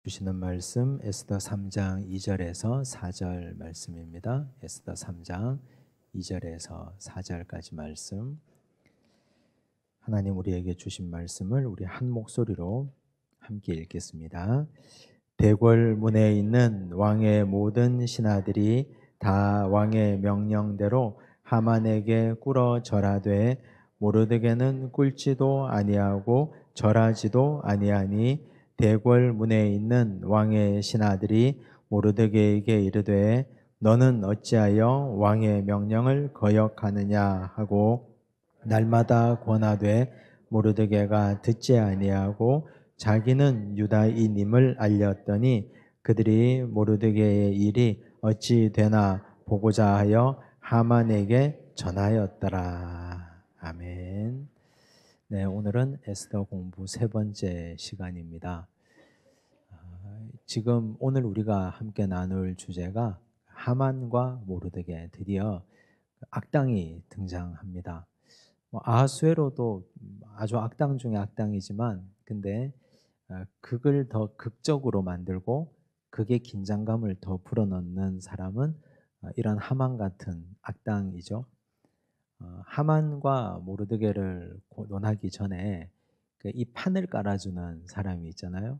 주시는 말씀 에스더 3장 2절에서 4절 말씀입니다. 에스더 3장 2절에서 4절까지 말씀. 하나님 우리에게 주신 말씀을 우리 한 목소리로 함께 읽겠습니다. 대궐 문에 있는 왕의 모든 신하들이 다 왕의 명령대로 하만에게 꿇어 절하되 모르드게는 꿇지도 아니하고 절하지도 아니하니 대궐 문에 있는 왕의 신하들이 모르드게에게 이르되 너는 어찌하여 왕의 명령을 거역하느냐 하고 날마다 권하되 모르드게가 듣지 아니하고 자기는 유다인임을 알렸더니 그들이 모르드게의 일이 어찌 되나 보고자 하여 하만에게 전하였더라. 아멘. 네, 오늘은 에스더 공부 세 번째 시간입니다. 지금 오늘 우리가 함께 나눌 주제가 하만과 모르드게, 드디어 악당이 등장합니다. 아하수에로도 아주 악당 중에 악당이지만 근데 극을 더 극적으로 만들고 극의 긴장감을 더 불어넣는 사람은 이런 하만 같은 악당이죠. 하만과 모르드게를 논하기 전에 이 판을 깔아주는 사람이 있잖아요.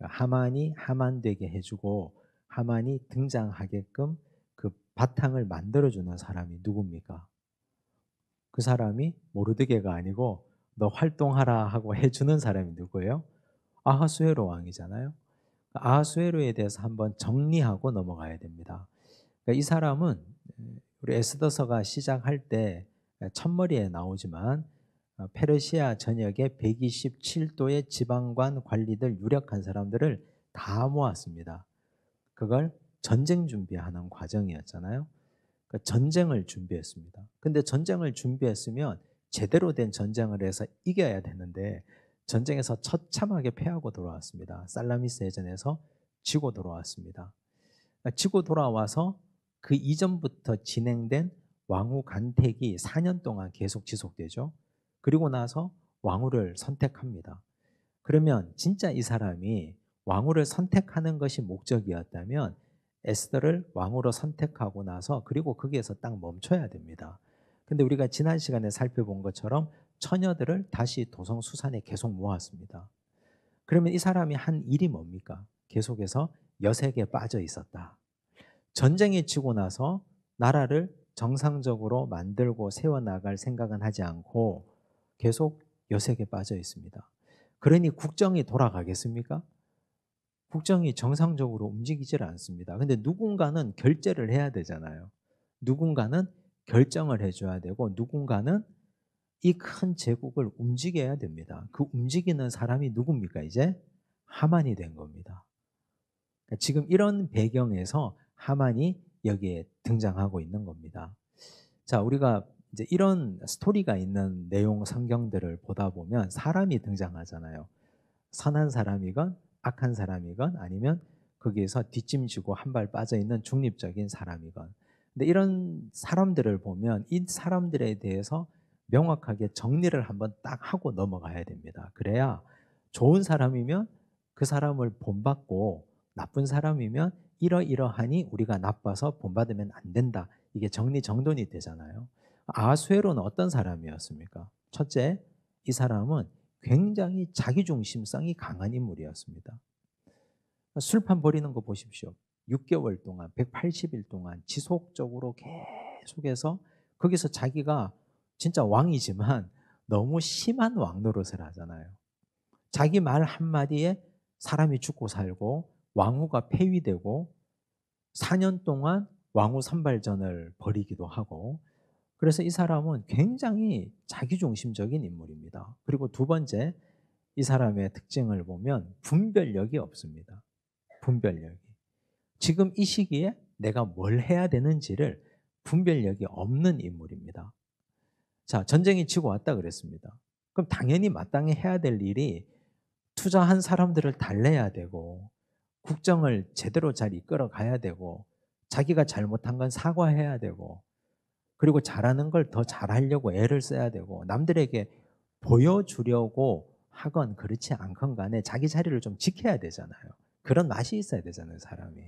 하만이 하만 되게 해주고 하만이 등장하게끔 그 바탕을 만들어주는 사람이 누굽니까? 그 사람이 모르드게가 아니고 너 활동하라 하고 해주는 사람이 누구예요? 아하수에로 왕이잖아요. 아하수에로에 대해서 한번 정리하고 넘어가야 됩니다. 그러니까 이 사람은 우리 에스더서가 시작할 때 첫머리에 나오지만 페르시아 전역에 127도의 지방관 관리들 유력한 사람들을 다 모았습니다. 그걸 전쟁 준비하는 과정이었잖아요. 그러니까 전쟁을 준비했습니다. 근데 전쟁을 준비했으면 제대로 된 전쟁을 해서 이겨야 되는데 전쟁에서 처참하게 패하고 돌아왔습니다. 살라미스 해전에서 지고 돌아왔습니다. 지고 돌아와서 그 이전부터 진행된 왕후 간택이 4년 동안 계속 지속되죠. 그리고 나서 왕후를 선택합니다. 그러면 진짜 이 사람이 왕후를 선택하는 것이 목적이었다면 에스더를 왕후로 선택하고 나서 그리고 거기에서 딱 멈춰야 됩니다. 근데 우리가 지난 시간에 살펴본 것처럼 처녀들을 다시 도성 수산에 계속 모았습니다. 그러면 이 사람이 한 일이 뭡니까? 계속해서 여색에 빠져 있었다. 전쟁이 치고 나서 나라를 정상적으로 만들고 세워나갈 생각은 하지 않고 계속 여색에 빠져 있습니다. 그러니 국정이 돌아가겠습니까? 국정이 정상적으로 움직이질 않습니다. 근데 누군가는 결제를 해야 되잖아요. 누군가는 결정을 해줘야 되고 누군가는 이 큰 제국을 움직여야 됩니다. 그 움직이는 사람이 누굽니까? 이제 하만이 된 겁니다. 그러니까 지금 이런 배경에서 하만이 여기에 등장하고 있는 겁니다. 자, 우리가 이제 이런 스토리가 있는 내용 성경들을 보다 보면 사람이 등장하잖아요. 선한 사람이건 악한 사람이건 아니면 거기에서 뒷짐지고 한 발 빠져 있는 중립적인 사람이건. 근데 이런 사람들을 보면 이 사람들에 대해서 명확하게 정리를 한번 딱 하고 넘어가야 됩니다. 그래야 좋은 사람이면 그 사람을 본받고 나쁜 사람이면 이러이러하니 우리가 나빠서 본받으면 안 된다. 이게 정리정돈이 되잖아요. 아하수에로는 어떤 사람이었습니까? 첫째, 이 사람은 굉장히 자기중심성이 강한 인물이었습니다. 술판 벌이는 거 보십시오. 6개월 동안, 180일 동안 지속적으로 계속해서 거기서 자기가 진짜 왕이지만 너무 심한 왕 노릇을 하잖아요. 자기 말 한마디에 사람이 죽고 살고 왕후가 폐위되고 4년 동안 왕후 선발전을 벌이기도 하고 그래서 이 사람은 굉장히 자기중심적인 인물입니다. 그리고 두 번째, 이 사람의 특징을 보면 분별력이 없습니다. 분별력이. 지금 이 시기에 내가 뭘 해야 되는지를 분별력이 없는 인물입니다. 자, 전쟁이 치고 왔다 그랬습니다. 그럼 당연히 마땅히 해야 될 일이 투자한 사람들을 달래야 되고 국정을 제대로 잘 이끌어 가야 되고 자기가 잘못한 건 사과해야 되고 그리고 잘하는 걸 더 잘하려고 애를 써야 되고 남들에게 보여주려고 하건 그렇지 않건 간에 자기 자리를 좀 지켜야 되잖아요. 그런 맛이 있어야 되잖아요, 사람이.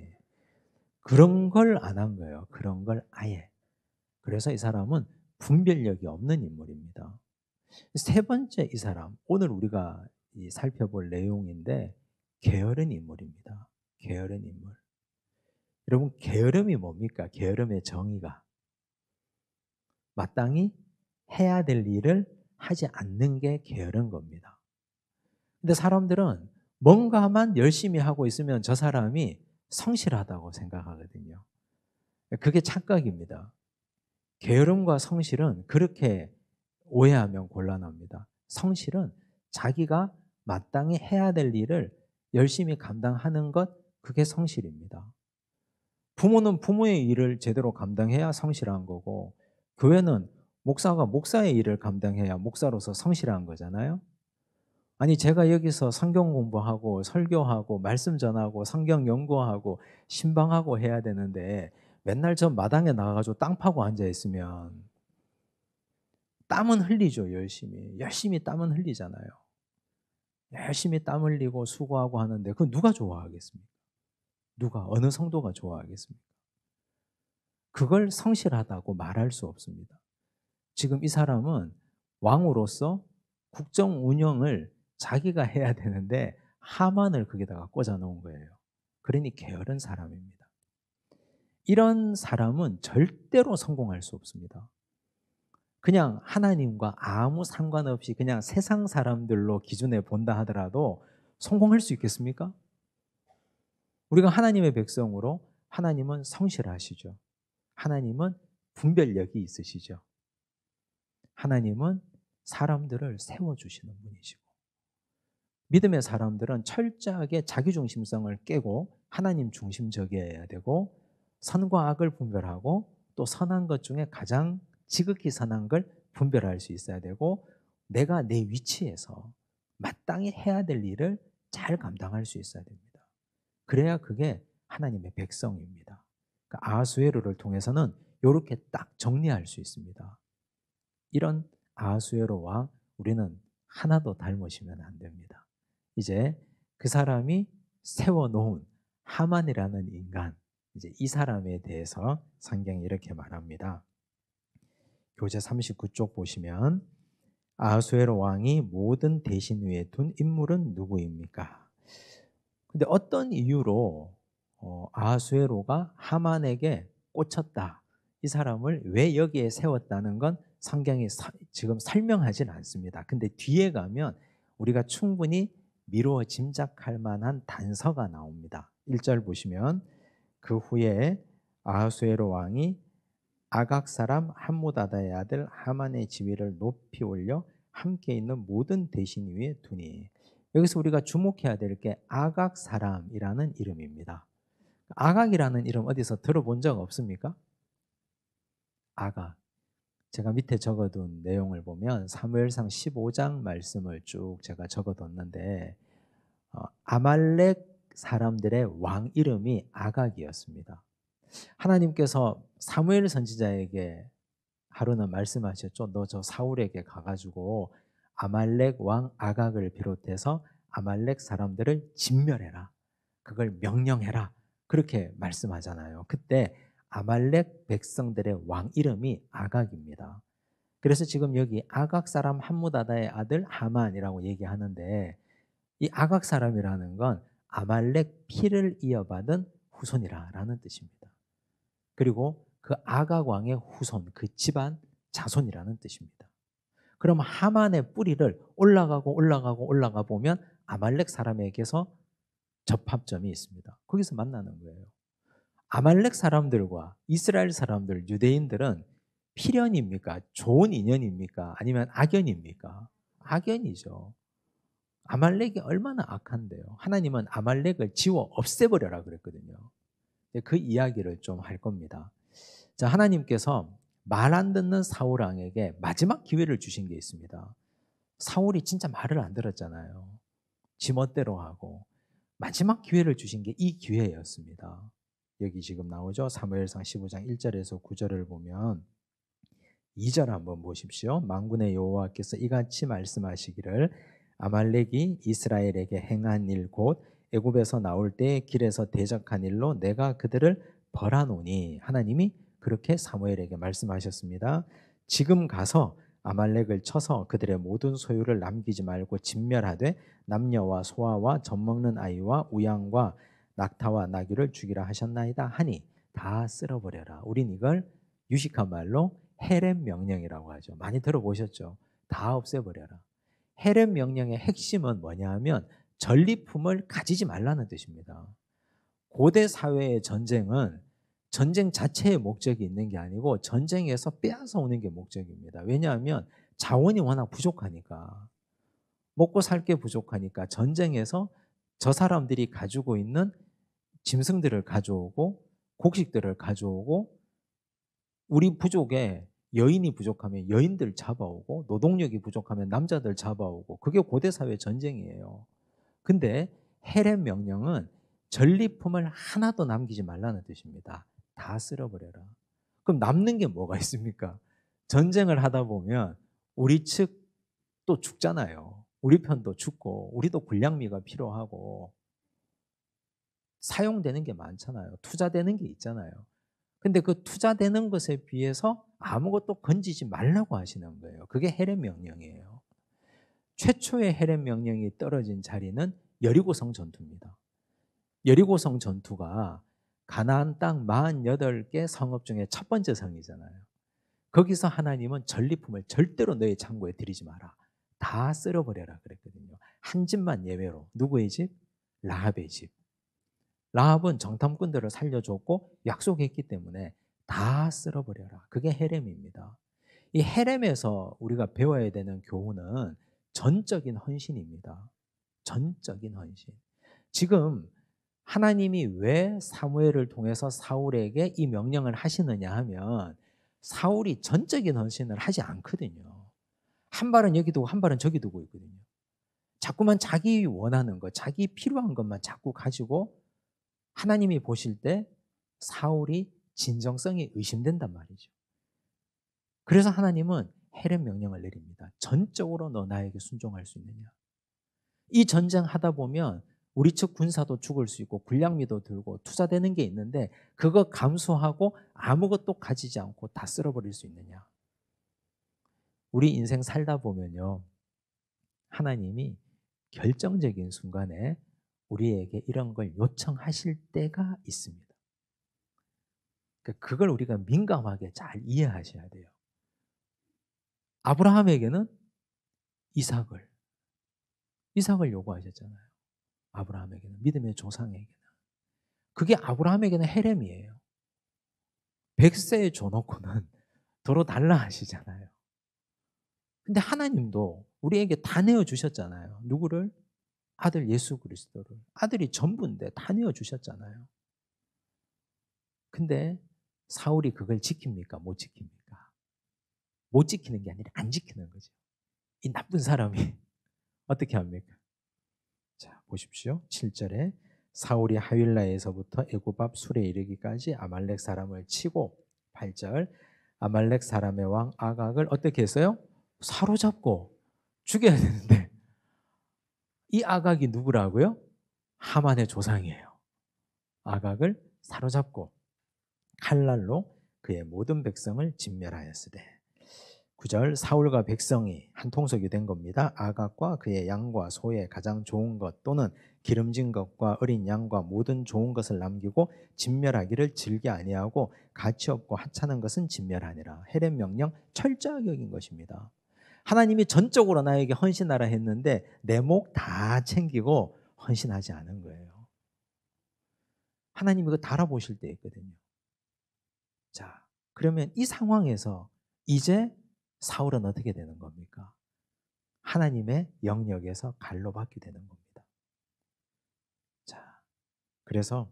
그런 걸 안 한 거예요. 그런 걸 아예. 그래서 이 사람은 분별력이 없는 인물입니다. 세 번째 이 사람, 오늘 우리가 살펴볼 내용인데 게으른 인물입니다. 게으른 인물. 여러분, 게으름이 뭡니까? 게으름의 정의가 마땅히 해야 될 일을 하지 않는 게 게으른 겁니다. 근데 사람들은 뭔가만 열심히 하고 있으면 저 사람이 성실하다고 생각하거든요. 그게 착각입니다. 게으름과 성실은 그렇게 오해하면 곤란합니다. 성실은 자기가 마땅히 해야 될 일을 열심히 감당하는 것, 그게 성실입니다. 부모는 부모의 일을 제대로 감당해야 성실한 거고, 교회는 목사가 목사의 일을 감당해야 목사로서 성실한 거잖아요. 아니, 제가 여기서 성경 공부하고 설교하고 말씀 전하고 성경 연구하고 신방하고 해야 되는데 맨날 저 마당에 나가가지고 땅 파고 앉아 있으면 땀은 흘리죠. 열심히 땀은 흘리잖아요. 열심히 땀 흘리고 수고하고 하는데 그건 누가 좋아하겠습니까? 누가, 어느 성도가 좋아하겠습니까? 그걸 성실하다고 말할 수 없습니다. 지금 이 사람은 왕으로서 국정 운영을 자기가 해야 되는데 하만을 거기다가 꽂아 놓은 거예요. 그러니 게으른 사람입니다. 이런 사람은 절대로 성공할 수 없습니다. 그냥 하나님과 아무 상관없이 그냥 세상 사람들로 기준에 본다 하더라도 성공할 수 있겠습니까? 우리가 하나님의 백성으로 하나님은 성실하시죠. 하나님은 분별력이 있으시죠. 하나님은 사람들을 세워주시는 분이시고, 믿음의 사람들은 철저하게 자기중심성을 깨고 하나님 중심적이어야 되고, 선과 악을 분별하고 또 선한 것 중에 가장 지극히 선한 걸 분별할 수 있어야 되고, 내가 내 위치에서 마땅히 해야 될 일을 잘 감당할 수 있어야 됩니다. 그래야 그게 하나님의 백성입니다. 그러니까 아하수에로를 통해서는 이렇게 딱 정리할 수 있습니다. 이런 아하수에로 왕, 우리는 하나도 닮으시면 안 됩니다. 이제 그 사람이 세워놓은 하만이라는 인간, 이제 이 사람에 대해서 성경이 이렇게 말합니다. 교재 39쪽 보시면 아하수에로 왕이 모든 대신 위에 둔 인물은 누구입니까? 근데 어떤 이유로 아하수에로가 하만에게 꽂혔다, 이 사람을 왜 여기에 세웠다는 건 성경이 지금 설명하진 않습니다. 근데 뒤에 가면 우리가 충분히 미루어 짐작할 만한 단서가 나옵니다. 1절 보시면 그 후에 아하수에로 왕이 아각 사람 함무다다의 아들 하만의 지위를 높이 올려 함께 있는 모든 대신 위에 두니. 여기서 우리가 주목해야 될 게 아각 사람이라는 이름입니다. 아각이라는 이름 어디서 들어본 적 없습니까? 아각. 제가 밑에 적어둔 내용을 보면 사무엘상 15장 말씀을 쭉 제가 적어뒀는데 아말렉 사람들의 왕 이름이 아각이었습니다. 하나님께서 사무엘 선지자에게 하루는 말씀하셨죠. 너 저 사울에게 가가지고 아말렉 왕 아각을 비롯해서 아말렉 사람들을 진멸해라. 그걸 명령해라. 그렇게 말씀하잖아요. 그때 아말렉 백성들의 왕 이름이 아각입니다. 그래서 지금 여기 아각 사람 함무다다의 아들 하만이라고 얘기하는데, 이 아각 사람이라는 건 아말렉 피를 이어받은 후손이라는 뜻입니다. 그리고 그 아각 왕의 후손, 그 집안 자손이라는 뜻입니다. 그럼 하만의 뿌리를 올라가 보면 아말렉 사람에게서 접합점이 있습니다. 거기서 만나는 거예요. 아말렉 사람들과 이스라엘 사람들, 유대인들은 필연입니까? 좋은 인연입니까? 아니면 악연입니까? 악연이죠. 아말렉이 얼마나 악한데요. 하나님은 아말렉을 지워 없애버려라 그랬거든요. 그 이야기를 좀 할 겁니다. 자, 하나님께서 말 안 듣는 사울 왕에게 마지막 기회를 주신 게 있습니다. 사울이 진짜 말을 안 들었잖아요. 지멋대로 하고. 마지막 기회를 주신 게 이 기회였습니다. 여기 지금 나오죠. 사무엘상 15장 1절에서 9절을 보면 2절 한번 보십시오. 만군의 여호와께서 이같이 말씀하시기를 아말렉이 이스라엘에게 행한 일 곧 애굽에서 나올 때 길에서 대적한 일로 내가 그들을 벌하노니 하나님이 그렇게 사무엘에게 말씀하셨습니다. 지금 가서 아말렉을 쳐서 그들의 모든 소유를 남기지 말고 진멸하되 남녀와 소아와 젖먹는 아이와 우양과 낙타와 나귀를 죽이라 하셨나이다 하니 다 쓸어버려라. 우린 이걸 유식한 말로 헤렘 명령이라고 하죠. 많이 들어보셨죠? 다 없애버려라. 헤렘 명령의 핵심은 뭐냐 하면 전리품을 가지지 말라는 뜻입니다. 고대 사회의 전쟁은 전쟁 자체의 목적이 있는 게 아니고 전쟁에서 빼앗아 오는 게 목적입니다. 왜냐하면 자원이 워낙 부족하니까, 먹고 살 게 부족하니까 전쟁에서 저 사람들이 가지고 있는 짐승들을 가져오고 곡식들을 가져오고, 우리 부족에 여인이 부족하면 여인들 잡아오고 노동력이 부족하면 남자들 잡아오고, 그게 고대 사회 전쟁이에요. 근데 헤렘 명령은 전리품을 하나도 남기지 말라는 뜻입니다. 다 쓸어버려라. 그럼 남는 게 뭐가 있습니까? 전쟁을 하다 보면 우리 측 또 죽잖아요. 우리 편도 죽고 우리도 군량미가 필요하고 사용되는 게 많잖아요. 투자되는 게 있잖아요. 근데 그 투자되는 것에 비해서 아무것도 건지지 말라고 하시는 거예요. 그게 헤렘 명령이에요. 최초의 헤렘 명령이 떨어진 자리는 여리고성 전투입니다. 여리고성 전투가 가나안 땅 48개 성읍 중에 첫 번째 성이잖아요. 거기서 하나님은 전리품을 절대로 너의 창고에 들이지 마라. 다 쓸어버려라 그랬거든요. 한 집만 예외로. 누구의 집? 라합의 집. 라합은 정탐꾼들을 살려줬고 약속했기 때문에 다 쓸어버려라. 그게 헤렘입니다. 이 헤렘에서 우리가 배워야 되는 교훈은 전적인 헌신입니다. 전적인 헌신. 지금 하나님이 왜 사무엘을 통해서 사울에게 이 명령을 하시느냐 하면 사울이 전적인 헌신을 하지 않거든요. 한 발은 여기 두고 한 발은 저기 두고 있거든요. 자꾸만 자기 원하는 것, 자기 필요한 것만 자꾸 가지고 하나님이 보실 때 사울이 진정성이 의심된단 말이죠. 그래서 하나님은 헤렘 명령을 내립니다. 전적으로 너 나에게 순종할 수 있느냐. 이 전쟁 하다 보면 우리 측 군사도 죽을 수 있고 군량미도 들고 투자되는 게 있는데 그거 감수하고 아무것도 가지지 않고 다 쓸어버릴 수 있느냐. 우리 인생 살다 보면요, 하나님이 결정적인 순간에 우리에게 이런 걸 요청하실 때가 있습니다. 그걸 우리가 민감하게 잘 이해하셔야 돼요. 아브라함에게는 이삭을 요구하셨잖아요. 아브라함에게는, 믿음의 조상에게는. 그게 아브라함에게는 헤렘이에요. 100세에 줘놓고는 도로 달라 하시잖아요. 근데 하나님도 우리에게 다 내어주셨잖아요. 누구를? 아들 예수 그리스도를. 아들이 전부인데 다 내어주셨잖아요. 근데 사울이 그걸 지킵니까? 못 지킵니까? 못 지키는 게 아니라 안 지키는 거죠. 이 나쁜 사람이 어떻게 합니까? 자, 보십시오. 7절에 사울이 하윌라에서부터 애굽 앞 술에 이르기까지 아말렉 사람을 치고, 8절 아말렉 사람의 왕 아각을 어떻게 했어요? 사로잡고 죽여야 되는데, 이 아각이 누구라고요? 하만의 조상이에요. 아각을 사로잡고 칼날로 그의 모든 백성을 진멸하였으되. 9절 사울과 백성이 한 통속이 된 겁니다. 아각과 그의 양과 소의 가장 좋은 것 또는 기름진 것과 어린 양과 모든 좋은 것을 남기고 진멸하기를 즐겨 아니하고 가치 없고 하찮은 것은 진멸하니라. 헤렘 명령 철저하게 여긴 것입니다. 하나님이 전적으로 나에게 헌신하라 했는데 내 목 다 챙기고 헌신하지 않은 거예요. 하나님이 이거 달아보실 때 있거든요. 자, 그러면 이 상황에서 이제 사울은 어떻게 되는 겁니까? 하나님의 영역에서 갈로 받게 되는 겁니다. 자, 그래서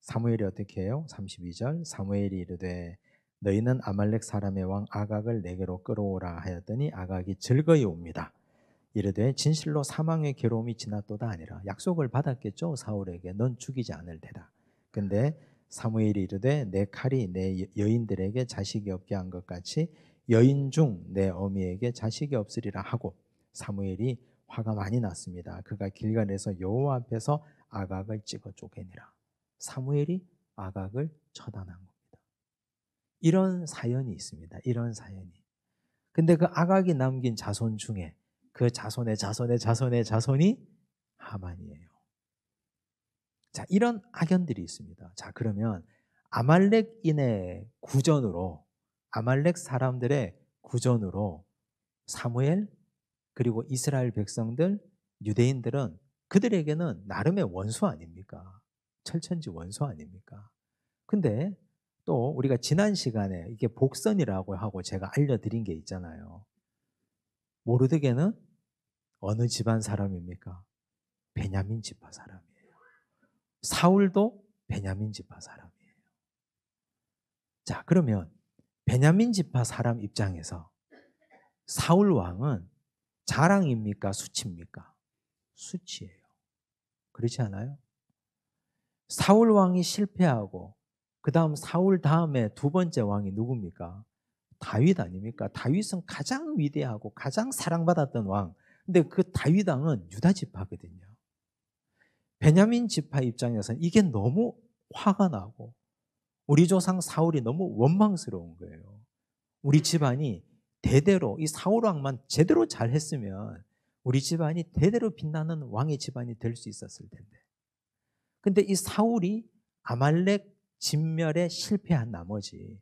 사무엘이 어떻게 해요? 32절 사무엘이 이르되 너희는 아말렉 사람의 왕 아각을 내게로 끌어오라 하였더니 아각이 즐거이 옵니다. 이르되 진실로 사망의 괴로움이 지났도다 아니라. 약속을 받았겠죠, 사울에게. 넌 죽이지 않을 테다. 근데 사무엘이 이르되 내 칼이 내 여인들에게 자식이 없게 한 것 같이 여인 중 내 어미에게 자식이 없으리라 하고, 사무엘이 화가 많이 났습니다. 그가 길갈에서 여호와 앞에서 아각을 찍어 쪼개니라. 사무엘이 아각을 처단한 겁니다. 이런 사연이 있습니다. 이런 사연이. 근데 그 아각이 남긴 자손 중에 그 자손의 자손의 자손의 자손이 하만이에요. 자, 이런 악연들이 있습니다. 자, 그러면 아말렉인의 구전으로, 아말렉 사람들의 구전으로 사무엘 그리고 이스라엘 백성들, 유대인들은 그들에게는 나름의 원수 아닙니까? 철천지 원수 아닙니까? 근데 또 우리가 지난 시간에 이게 복선이라고 하고 제가 알려드린 게 있잖아요. 모르드게는 어느 집안 사람입니까? 베냐민 지파 사람이에요. 사울도 베냐민 지파 사람이에요. 자, 그러면 베냐민 지파 사람 입장에서 사울 왕은 자랑입니까? 수치입니까? 수치예요. 그렇지 않아요? 사울 왕이 실패하고 그 다음 사울 다음에 두 번째 왕이 누굽니까? 다윗 아닙니까? 다윗은 가장 위대하고 가장 사랑받았던 왕. 근데 그 다윗 왕은 유다 지파거든요. 베냐민 지파 입장에서는 이게 너무 화가 나고 우리 조상 사울이 너무 원망스러운 거예요. 우리 집안이 대대로 이 사울 왕만 제대로 잘했으면 우리 집안이 대대로 빛나는 왕의 집안이 될 수 있었을 텐데. 근데 이 사울이 아말렉 진멸에 실패한 나머지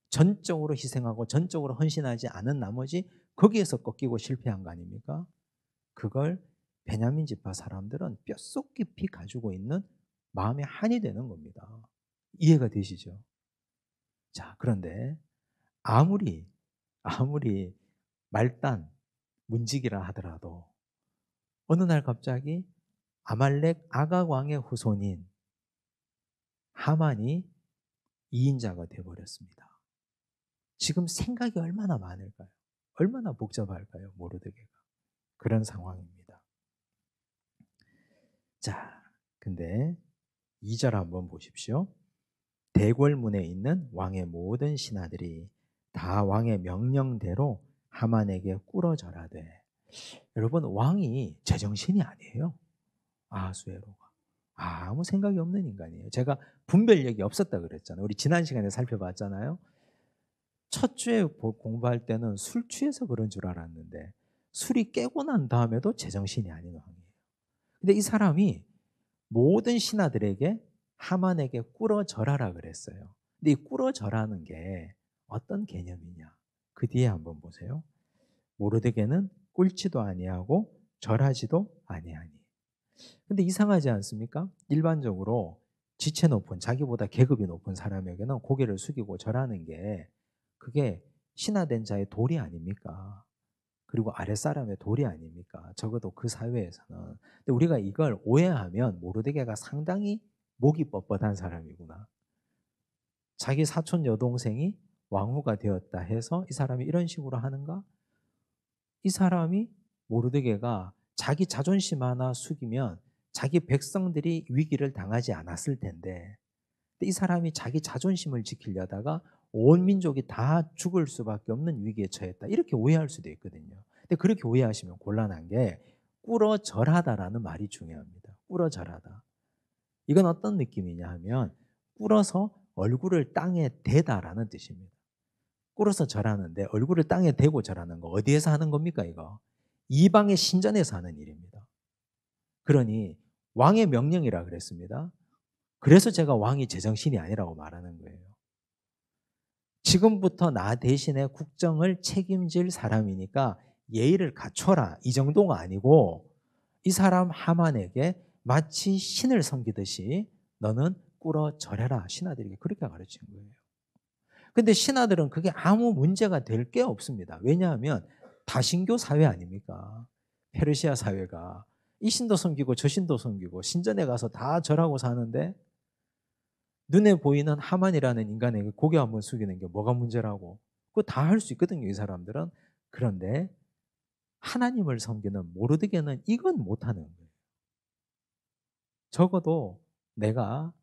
전적으로 희생하고 전적으로 헌신하지 않은 나머지 거기에서 꺾이고 실패한 거 아닙니까? 그걸 베냐민 지파 사람들은 뼛속 깊이 가지고 있는 마음의 한이 되는 겁니다. 이해가 되시죠? 자, 그런데 아무리 말단 문지기라 하더라도 어느 날 갑자기 아말렉 아각 왕의 후손인 하만이 2인자가 되어버렸습니다. 지금 생각이 얼마나 많을까요? 얼마나 복잡할까요? 모르드게가. 그런 상황입니다. 자, 근데 2절 한번 보십시오. 대궐문에 있는 왕의 모든 신하들이 다 왕의 명령대로 하만에게 꿇어 절하되. 여러분, 왕이 제정신이 아니에요. 아하수에로가. 아무 생각이 없는 인간이에요. 제가 분별력이 없었다 그랬잖아요. 우리 지난 시간에 살펴봤잖아요. 첫 주에 공부할 때는 술 취해서 그런 줄 알았는데 술이 깨고 난 다음에도 제정신이 아닌 왕이에요. 근데 이 사람이 모든 신하들에게 하만에게 꿇어 절하라 그랬어요. 근데 이 꿇어 절하는 게 어떤 개념이냐? 그 뒤에 한번 보세요. 모르드게는 꿇지도 아니하고 절하지도 아니하니. 근데 이상하지 않습니까? 일반적으로 지체 높은, 자기보다 계급이 높은 사람에게는 고개를 숙이고 절하는 게 그게 신하된 자의 도리 아닙니까? 그리고 아랫사람의 도리 아닙니까? 적어도 그 사회에서는. 근데 우리가 이걸 오해하면 모르드게가 상당히 목이 뻣뻣한 사람이구나. 자기 사촌 여동생이 왕후가 되었다 해서 이 사람이 이런 식으로 하는가? 이 사람이 모르드게가 자기 자존심 하나 숙이면 자기 백성들이 위기를 당하지 않았을 텐데 이 사람이 자기 자존심을 지키려다가 온 민족이 다 죽을 수밖에 없는 위기에 처했다. 이렇게 오해할 수도 있거든요. 근데 그렇게 오해하시면 곤란한 게 꿇어 절하다라는 말이 중요합니다. 꿇어 절하다. 이건 어떤 느낌이냐 하면 꿇어서 얼굴을 땅에 대다라는 뜻입니다. 꿇어서 절하는데 얼굴을 땅에 대고 절하는 거 어디에서 하는 겁니까 이거? 이방의 신전에서 하는 일입니다. 그러니 왕의 명령이라 그랬습니다. 그래서 제가 왕이 제정신이 아니라고 말하는 거예요. 지금부터 나 대신에 국정을 책임질 사람이니까 예의를 갖춰라 이 정도가 아니고 이 사람 하만에게 마치 신을 섬기듯이 너는 꿇어 절해라 신하들에게 그렇게 가르친 거예요. 근데 신하들은 그게 아무 문제가 될 게 없습니다. 왜냐하면 다신교 사회 아닙니까? 페르시아 사회가 이 신도 섬기고 저 신도 섬기고 신전에 가서 다 절하고 사는데 눈에 보이는 하만이라는 인간에게 고개 한번 숙이는 게 뭐가 문제라고. 그거 다 할 수 있거든요, 이 사람들은. 그런데 하나님을 섬기는 모르드게는 이건 못하는 거예요. 적어도 내가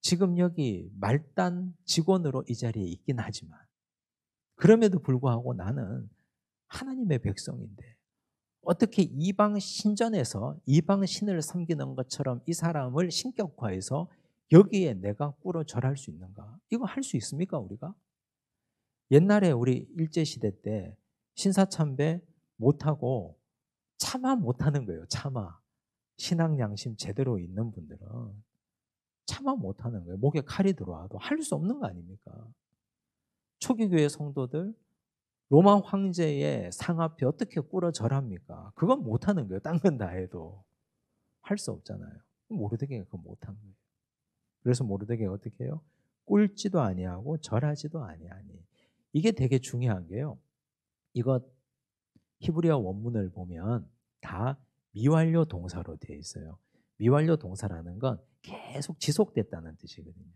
지금 여기 말단 직원으로 이 자리에 있긴 하지만 그럼에도 불구하고 나는 하나님의 백성인데 어떻게 이방 신전에서 이방 신을 섬기는 것처럼 이 사람을 신격화해서 여기에 내가 꿇어 절할 수 있는가? 이거 할 수 있습니까, 우리가? 옛날에 우리 일제시대 때 신사참배 못하고 차마 못하는 거예요, 차마. 신앙 양심 제대로 있는 분들은 차마 못하는 거예요. 목에 칼이 들어와도 할 수 없는 거 아닙니까? 초기교회 성도들 로마 황제의 상 앞에 어떻게 꿇어 절합니까? 그건 못하는 거예요. 딴 건 다 해도. 할 수 없잖아요. 모르드게가 그거 못한 거예요. 그래서 모르드게가 어떻게 해요? 꿇지도 아니하고 절하지도 아니하니. 이게 되게 중요한 게요. 이거 히브리어 원문을 보면 다 미완료 동사로 되어 있어요. 미완료 동사라는 건 계속 지속됐다는 뜻이거든요.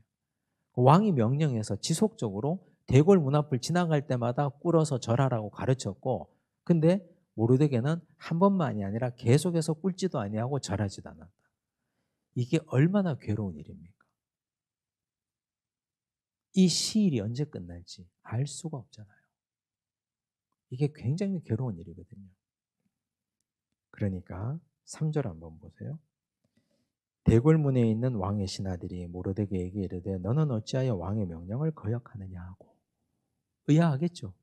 왕이 명령해서 지속적으로 대궐 문 앞을 지나갈 때마다 꿇어서 절하라고 가르쳤고, 근데 모르드게는 한 번만이 아니라 계속해서 꿇지도 아니하고 절하지도 않았다. 이게 얼마나 괴로운 일입니까? 이 시일이 언제 끝날지 알 수가 없잖아요. 이게 굉장히 괴로운 일이거든요. 그러니까 3절 한번 보세요. 대궐문에 있는 왕의 신하들이 모르드게에게 이르되 너는 어찌하여 왕의 명령을 거역하느냐 하고. 의아하겠죠.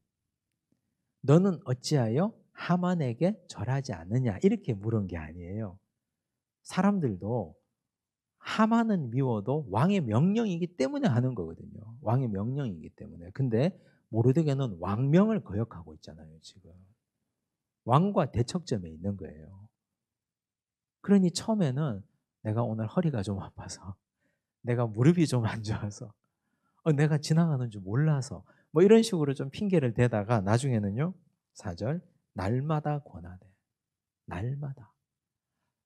너는 어찌하여 하만에게 절하지 않느냐 이렇게 물은 게 아니에요. 사람들도 하만은 미워도 왕의 명령이기 때문에 하는 거거든요. 왕의 명령이기 때문에. 근데 모르드게는 왕명을 거역하고 있잖아요, 지금. 왕과 대척점에 있는 거예요. 그러니 처음에는 내가 오늘 허리가 좀 아파서, 내가 무릎이 좀 안 좋아서, 내가 지나가는 줄 몰라서, 뭐 이런 식으로 좀 핑계를 대다가 나중에는요, 4절, 날마다 권하되. 날마다.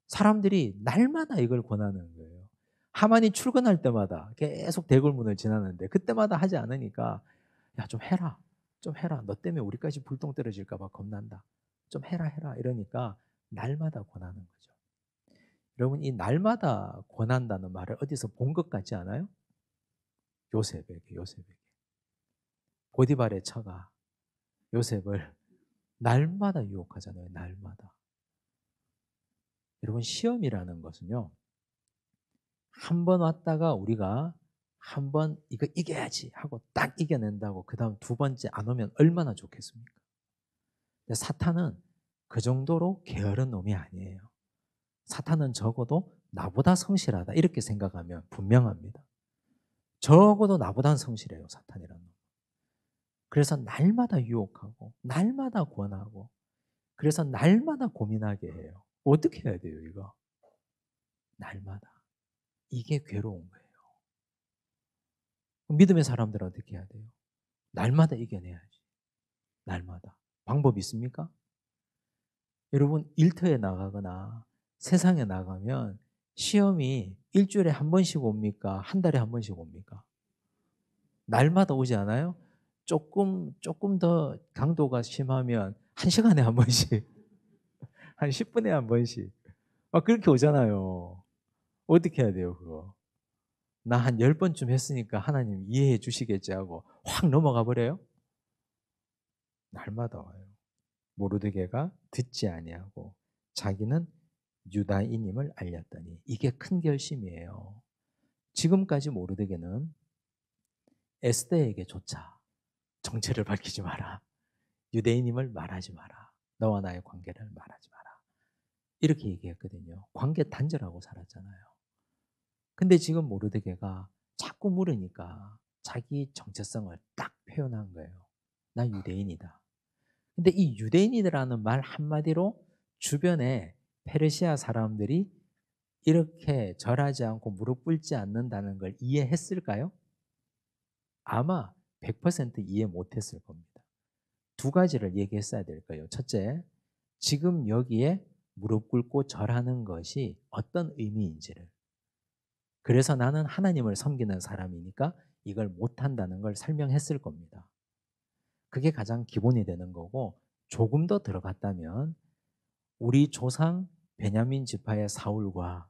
사람들이 날마다 이걸 권하는 거예요. 하만이 출근할 때마다 계속 대궐문을 지나는데 그때마다 하지 않으니까 야, 좀 해라. 좀 해라. 너 때문에 우리까지 불똥 떨어질까 봐 겁난다. 좀 해라 이러니까 날마다 권하는 거죠. 여러분 이 날마다 권한다는 말을 어디서 본 것 같지 않아요? 요셉에게. 보디발의 처가 요셉을 날마다 유혹하잖아요. 날마다. 여러분 시험이라는 것은요. 한 번 왔다가 우리가 한 번 이거 이겨야지 하고 딱 이겨낸다고 그 다음 두 번째 안 오면 얼마나 좋겠습니까? 근데 사탄은 그 정도로 게으른 놈이 아니에요. 사탄은 적어도 나보다 성실하다 이렇게 생각하면 분명합니다. 적어도 나보다 성실해요, 사탄이라는 놈. 그래서 날마다 유혹하고 날마다 권하고 그래서 날마다 고민하게 해요. 어떻게 해야 돼요, 이거? 날마다. 이게 괴로운 거예요. 믿음의 사람들은 어떻게 해야 돼요? 날마다 이겨내야지. 날마다. 방법 있습니까? 여러분 일터에 나가거나 세상에 나가면 시험이 일주일에 한 번씩 옵니까? 한 달에 한 번씩 옵니까? 날마다 오지 않아요? 조금 더 강도가 심하면 한 시간에 한 번씩, 한 10분에 한 번씩. 그렇게 오잖아요. 어떻게 해야 돼요, 그거? 나 한 10번쯤 했으니까 하나님 이해해 주시겠지 하고 확 넘어가 버려요? 날마다 와요. 모르드게가 듣지 아니하고 자기는 유다인임을 알렸더니 이게 큰 결심이에요. 지금까지 모르드게는 에스더에게조차 정체를 밝히지 마라. 유대인임을 말하지 마라. 너와 나의 관계를 말하지 마라. 이렇게 얘기했거든요. 관계 단절하고 살았잖아요. 근데 지금 모르드게가 자꾸 물으니까 자기 정체성을 딱 표현한 거예요. 나 유대인이다. 근데 이 유대인이라는 말 한마디로 주변에 페르시아 사람들이 이렇게 절하지 않고 무릎 꿇지 않는다는 걸 이해했을까요? 아마 100% 이해 못했을 겁니다. 두 가지를 얘기했어야 될 거예요. 첫째, 지금 여기에 무릎 꿇고 절하는 것이 어떤 의미인지를. 그래서 나는 하나님을 섬기는 사람이니까 이걸 못한다는 걸 설명했을 겁니다. 그게 가장 기본이 되는 거고 조금 더 들어갔다면 우리 조상 베냐민 지파의 사울과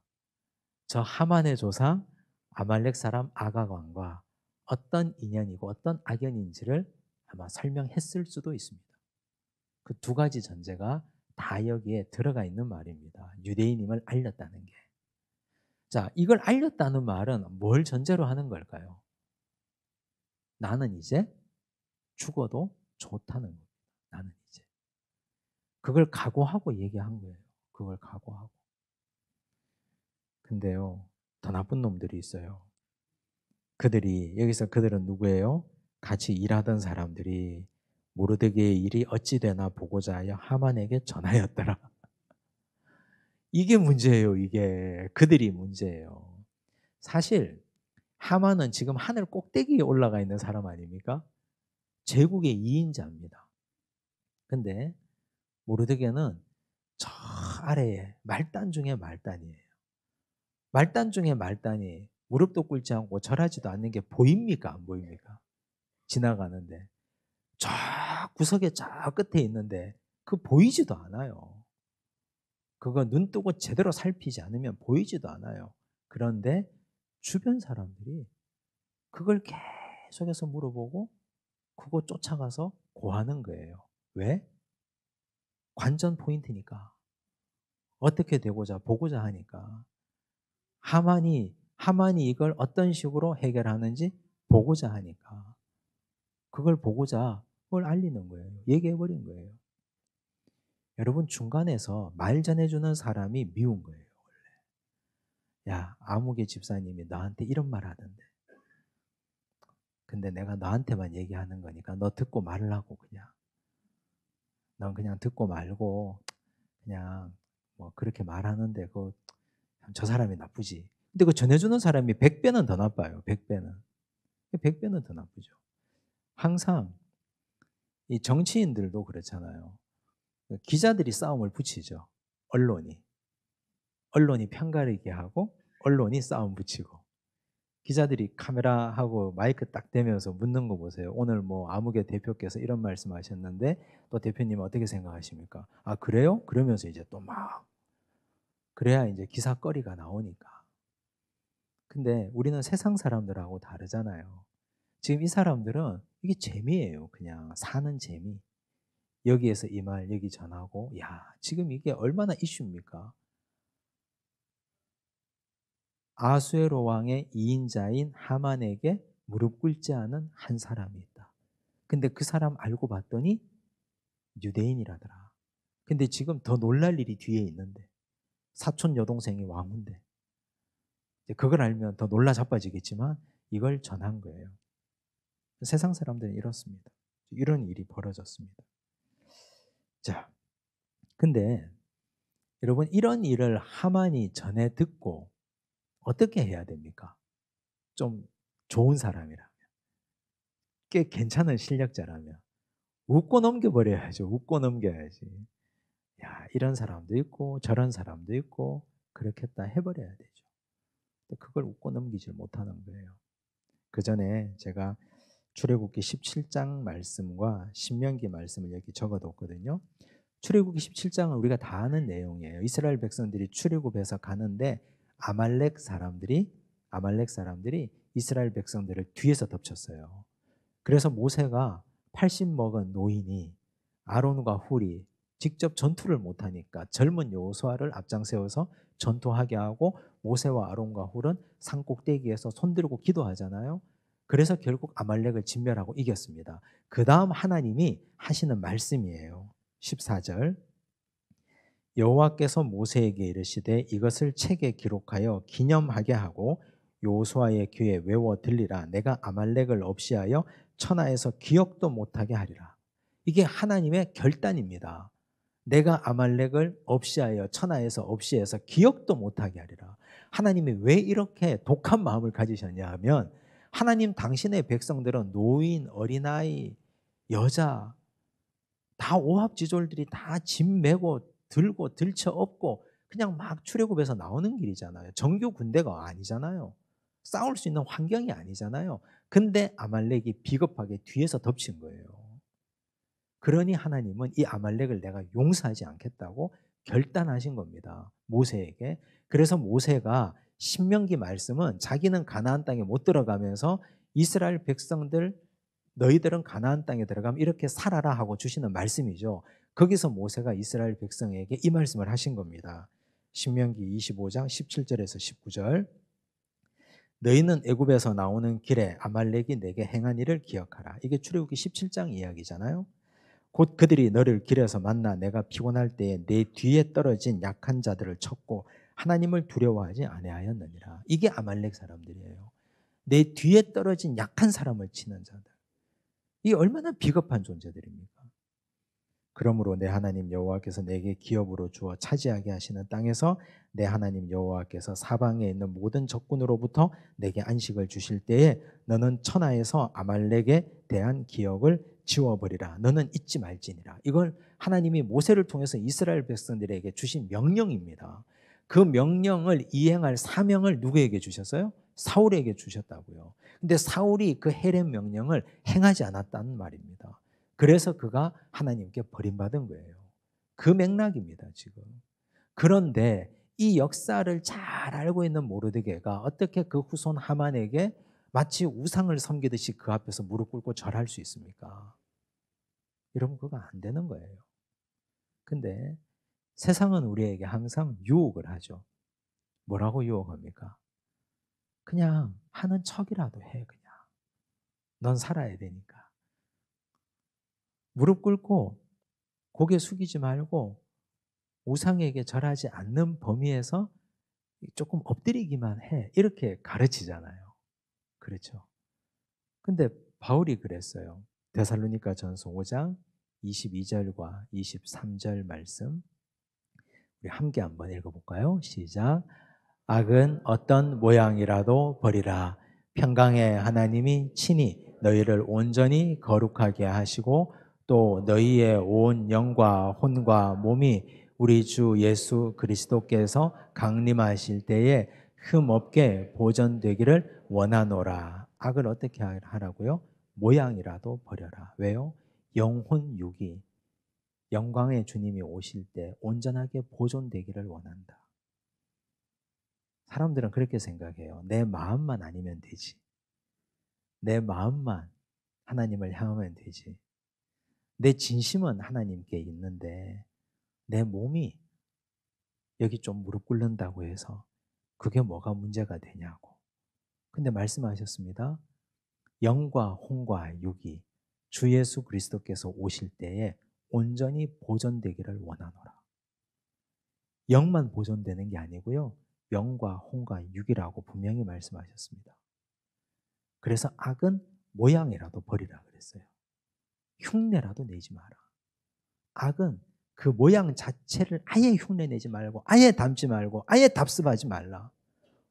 저 하만의 조상 아말렉 사람 아가관과 어떤 인연이고 어떤 악연인지를 아마 설명했을 수도 있습니다. 그 두 가지 전제가 다 여기에 들어가 있는 말입니다. 유대인임을 알렸다는 게. 자, 이걸 알렸다는 말은 뭘 전제로 하는 걸까요? 나는 이제 죽어도 좋다는 겁니다. 나는 이제. 그걸 각오하고 얘기한 거예요. 그걸 각오하고. 근데요, 더 나쁜 놈들이 있어요. 여기서 그들은 누구예요? 같이 일하던 사람들이 모르드게의 일이 어찌 되나 보고자 하여 하만에게 전하였더라. 이게 문제예요, 이게. 그들이 문제예요. 사실 하만은 지금 하늘 꼭대기에 올라가 있는 사람 아닙니까? 제국의 2인자입니다. 근데 모르드게는 저 아래에 말단 중에 말단이에요. 말단 중에 말단이 무릎도 꿇지 않고 절하지도 않는 게 보입니까? 안 보입니까? 지나가는데. 저 구석에 저 끝에 있는데 그 보이지도 않아요. 그거 눈 뜨고 제대로 살피지 않으면 보이지도 않아요. 그런데 주변 사람들이 그걸 계속해서 물어보고 그거 쫓아가서 고하는 거예요. 왜? 관전 포인트니까. 어떻게 되고자 보고자 하니까. 하만이 이걸 어떤 식으로 해결하는지 보고자 하니까. 그걸 보고자 그걸 알리는 거예요. 얘기해버린 거예요. 여러분 중간에서 말 전해주는 사람이 미운 거예요. 원래. 야, 아무개 집사님이 나한테 이런 말 하던데. 근데 내가 너한테만 얘기하는 거니까 너 듣고 말으라고 그냥. 넌 그냥 듣고 말고 그냥 뭐 그렇게 말하는데 저 사람이 나쁘지. 근데 그 전해주는 사람이 100배는 더 나빠요. 100배는. 100배는 더 나쁘죠. 항상 이 정치인들도 그렇잖아요. 기자들이 싸움을 붙이죠. 언론이. 언론이 편가르게 하고 언론이 싸움 붙이고. 기자들이 카메라하고 마이크 딱 대면서 묻는 거 보세요. 오늘 뭐 아무개 대표께서 이런 말씀 하셨는데 또 대표님 어떻게 생각하십니까? 아, 그래요? 그러면서 이제 또 막 그래야 이제 기사거리가 나오니까. 근데 우리는 세상 사람들하고 다르잖아요. 지금 이 사람들은 이게 재미예요. 그냥 사는 재미. 여기에서 이 말 여기 전하고 야, 지금 이게 얼마나 이슈입니까? 아수에로 왕의 2인자인 하만에게 무릎 꿇지 않은 한 사람이 있다. 근데 그 사람 알고 봤더니 유대인이라더라. 근데 지금 더 놀랄 일이 뒤에 있는데 사촌 여동생이 왕인데 그걸 알면 더 놀라 자빠지겠지만 이걸 전한 거예요. 세상 사람들은 이렇습니다. 이런 일이 벌어졌습니다. 자, 근데 여러분 이런 일을 하만이 전해 듣고 어떻게 해야 됩니까? 좀 좋은 사람이라면, 꽤 괜찮은 실력자라면 웃고 넘겨버려야죠. 웃고 넘겨야지. 야, 이런 사람도 있고 저런 사람도 있고 그렇겠다 해버려야 되죠. 그걸 웃고 넘기질 못하는 거예요. 그 전에 제가 출애굽기 17장 말씀과 신명기 말씀을 여기 적어뒀거든요. 출애굽기 17장은 우리가 다 아는 내용이에요. 이스라엘 백성들이 출애굽해서 가는데 아말렉 사람들이 이스라엘 백성들을 뒤에서 덮쳤어요. 그래서 모세가 80 먹은 노인이 아론과 훌이 직접 전투를 못하니까 젊은 여호수아를 앞장 세워서 전투하게 하고 모세와 아론과 훌은 산 꼭대기에서 손들고 기도하잖아요. 그래서 결국 아말렉을 진멸하고 이겼습니다. 그 다음 하나님이 하시는 말씀이에요. 14절 여호와께서 모세에게 이르시되 이것을 책에 기록하여 기념하게 하고 여호수아의 귀에 외워 들리라. 내가 아말렉을 없이하여 천하에서 기억도 못하게 하리라. 이게 하나님의 결단입니다. 내가 아말렉을 없이하여 천하에서 없이해서 기억도 못하게 하리라. 하나님이 왜 이렇게 독한 마음을 가지셨냐 하면 하나님 당신의 백성들은 노인, 어린아이, 여자 다 오합지졸들이 다 짐 메고 들고 들쳐 업고 그냥 막 출애굽해서 나오는 길이잖아요. 정규 군대가 아니잖아요. 싸울 수 있는 환경이 아니잖아요. 근데 아말렉이 비겁하게 뒤에서 덮친 거예요. 그러니 하나님은 이 아말렉을 내가 용서하지 않겠다고 결단하신 겁니다. 모세에게. 그래서 모세가 신명기 말씀은 자기는 가나안 땅에 못 들어가면서 이스라엘 백성들 너희들은 가나안 땅에 들어가면 이렇게 살아라 하고 주시는 말씀이죠. 거기서 모세가 이스라엘 백성에게 이 말씀을 하신 겁니다. 신명기 25장 17절에서 19절. 너희는 애굽에서 나오는 길에 아말렉이 내게 행한 일을 기억하라. 이게 출애굽기 17장 이야기잖아요. 곧 그들이 너를 길에서 만나 내가 피곤할 때에 내 뒤에 떨어진 약한 자들을 쳤고 하나님을 두려워하지 아니하였느니라. 이게 아말렉 사람들이에요. 내 뒤에 떨어진 약한 사람을 치는 자들. 이 얼마나 비겁한 존재들입니까? 그러므로 내 하나님 여호와께서 내게 기업으로 주어 차지하게 하시는 땅에서 내 하나님 여호와께서 사방에 있는 모든 적군으로부터 내게 안식을 주실 때에 너는 천하에서 아말렉에 대한 기억을 지워버리라. 너는 잊지 말지니라. 이걸 하나님이 모세를 통해서 이스라엘 백성들에게 주신 명령입니다. 그 명령을 이행할 사명을 누구에게 주셨어요? 사울에게 주셨다고요. 근데 사울이 그 헤렘 명령을 행하지 않았다는 말입니다. 그래서 그가 하나님께 버림받은 거예요. 그 맥락입니다, 지금. 그런데 이 역사를 잘 알고 있는 모르드게가 어떻게 그 후손 하만에게 마치 우상을 섬기듯이 그 앞에서 무릎 꿇고 절할 수 있습니까? 여러분, 그거 안 되는 거예요. 근데 세상은 우리에게 항상 유혹을 하죠. 뭐라고 유혹합니까? 그냥 하는 척이라도 해, 그냥. 넌 살아야 되니까. 무릎 꿇고 고개 숙이지 말고 우상에게 절하지 않는 범위에서 조금 엎드리기만 해. 이렇게 가르치잖아요. 그렇죠. 근데 바울이 그랬어요. 데살로니가 전서 5장 22절과 23절 말씀 우리 함께 한번 읽어볼까요? 시작. 악은 어떤 모양이라도 버리라. 평강의 하나님이 친히 너희를 온전히 거룩하게 하시고 또 너희의 온 영과 혼과 몸이 우리 주 예수 그리스도께서 강림하실 때에 흠없게 보존되기를 원하노라. 악을 어떻게 하라고요? 모양이라도 버려라. 왜요? 영혼 육이 영광의 주님이 오실 때 온전하게 보존되기를 원한다. 사람들은 그렇게 생각해요. 내 마음만 아니면 되지. 내 마음만 하나님을 향하면 되지. 내 진심은 하나님께 있는데 내 몸이 여기 좀 무릎 꿇는다고 해서 그게 뭐가 문제가 되냐고. 근데 말씀하셨습니다. 영과 혼과 육이 주 예수 그리스도께서 오실 때에 온전히 보존되기를 원하노라. 영만 보존되는 게 아니고요. 영과 혼과 육이라고 분명히 말씀하셨습니다. 그래서 악은 모양이라도 버리라 그랬어요. 흉내라도 내지 마라. 악은 그 모양 자체를 아예 흉내내지 말고 아예 담지 말고 아예 답습하지 말라.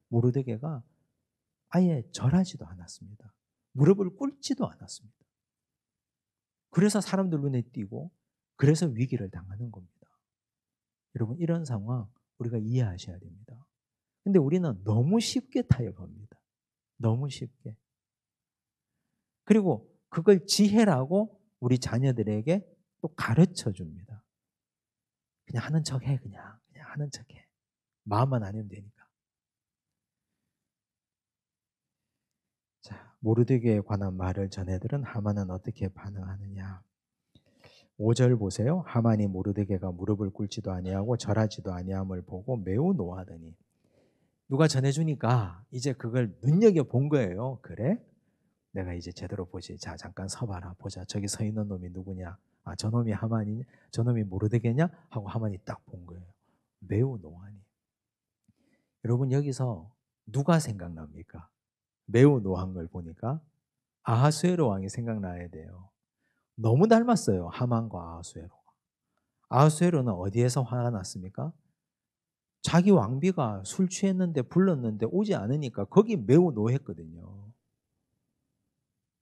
모르드게가 아예 절하지도 않았습니다. 무릎을 꿇지도 않았습니다. 그래서 사람들 눈에 띄고 그래서 위기를 당하는 겁니다. 여러분 이런 상황 우리가 이해하셔야 됩니다. 근데 우리는 너무 쉽게 타협합니다. 너무 쉽게. 그리고 그걸 지혜라고 우리 자녀들에게 또 가르쳐 줍니다. 그냥 하는 척 해, 그냥 하는 척 해. 마음만 아니면 되니까. 자, 모르드게에 관한 말을 전해들은 하만은 어떻게 반응하느냐. 5절 보세요. 하만이 모르드게가 무릎을 꿇지도 아니하고 절하지도 아니함을 보고 매우 노하더니 누가 전해주니까 이제 그걸 눈여겨본 거예요. 그래? 내가 이제 제대로 보지. 자, 잠깐 서봐라. 보자. 저기 서 있는 놈이 누구냐? 아, 저놈이 하만이냐? 저놈이 모르드게냐? 하고 하만이 딱 본 거예요. 매우 노하니. 여러분 여기서 누가 생각납니까? 매우 노한 걸 보니까 아하수에로 왕이 생각나야 돼요. 너무 닮았어요. 하만과 아하수에로가. 아하수에로는 어디에서 화가 났습니까? 자기 왕비가 술 취했는데 불렀는데 오지 않으니까 거기 매우 노했거든요.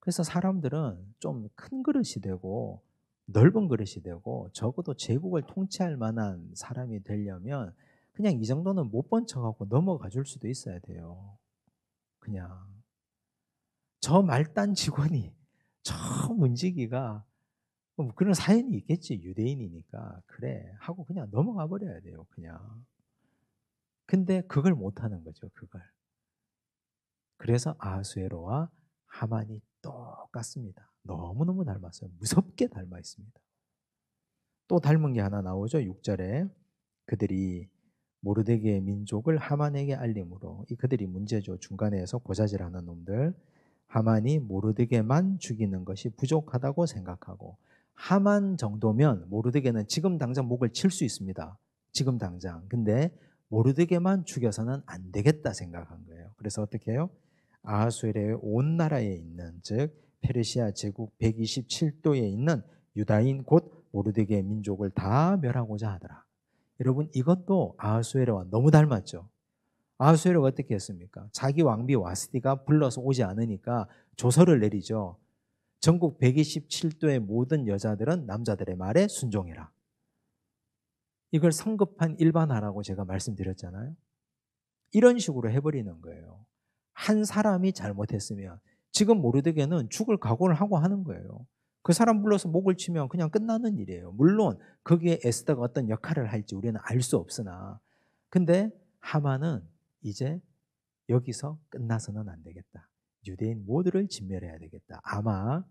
그래서 사람들은 좀 큰 그릇이 되고 넓은 그릇이 되고 적어도 제국을 통치할 만한 사람이 되려면 그냥 이 정도는 못 본 척하고 넘어가 줄 수도 있어야 돼요. 그냥 저 말단 직원이 저 문지기가 그런 사연이 있겠지. 유대인이니까 그래 하고 그냥 넘어가 버려야 돼요. 그냥. 근데 그걸 못하는 거죠. 그걸. 그래서 아하수에로와 하만이 똑같습니다. 너무너무 닮았어요. 무섭게 닮아 있습니다. 또 닮은 게 하나 나오죠. 6절에 그들이 모르드게의 민족을 하만에게 알림으로, 이 그들이 문제죠. 중간에서 고자질하는 놈들. 하만이 모르드게만 죽이는 것이 부족하다고 생각하고, 하만 정도면 모르드게는 지금 당장 목을 칠 수 있습니다. 지금 당장. 근데 모르드게만 죽여서는 안 되겠다 생각한 거예요. 그래서 어떻게 해요? 아하수에르의 온 나라에 있는, 즉 페르시아 제국 127도에 있는 유다인 곧 모르드게의 민족을 다 멸하고자 하더라. 여러분, 이것도 아하수에르와 너무 닮았죠. 아하수에르가 어떻게 했습니까? 자기 왕비 와스티가 불러서 오지 않으니까 조서를 내리죠. 전국 127도의 모든 여자들은 남자들의 말에 순종해라. 이걸 성급한 일반화라고 제가 말씀드렸잖아요. 이런 식으로 해버리는 거예요. 한 사람이 잘못했으면 지금 모르드게는 죽을 각오를 하고 하는 거예요. 그 사람 불러서 목을 치면 그냥 끝나는 일이에요. 물론 거기에 에스더가 어떤 역할을 할지 우리는 알 수 없으나, 근데 하만은 이제 여기서 끝나서는 안 되겠다. 유대인 모두를 진멸해야 되겠다. 아마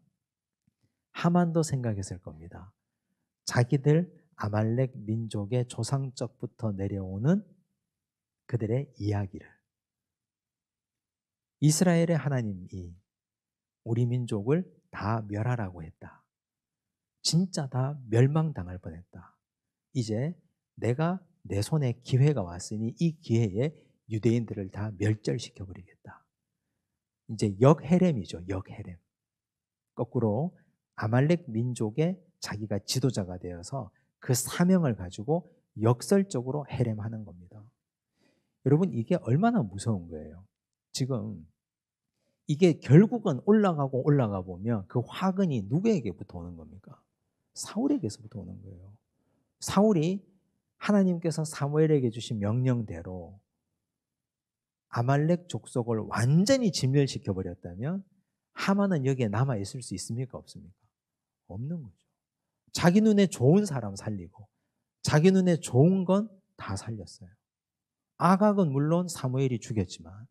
하만도 생각했을 겁니다. 자기들 아말렉 민족의 조상적부터 내려오는 그들의 이야기를, 이스라엘의 하나님이 우리 민족을 다 멸하라고 했다. 진짜 다 멸망당할 뻔했다. 이제 내가 내 손에 기회가 왔으니 이 기회에 유대인들을 다 멸절시켜버리겠다. 이제 역헤렘이죠. 역헤렘. 거꾸로 아말렉 민족의 자기가 지도자가 되어서 그 사명을 가지고 역설적으로 헤렘하는 겁니다. 여러분, 이게 얼마나 무서운 거예요. 지금 이게 결국은 올라가 보면 그 화근이 누구에게부터 오는 겁니까? 사울에게서부터 오는 거예요. 사울이 하나님께서 사무엘에게 주신 명령대로 아말렉 족속을 완전히 진멸시켜 버렸다면 하만은 여기에 남아 있을 수 있습니까? 없습니까? 없는 거죠. 자기 눈에 좋은 사람 살리고 자기 눈에 좋은 건 다 살렸어요. 아각은 물론 사무엘이 죽였지만,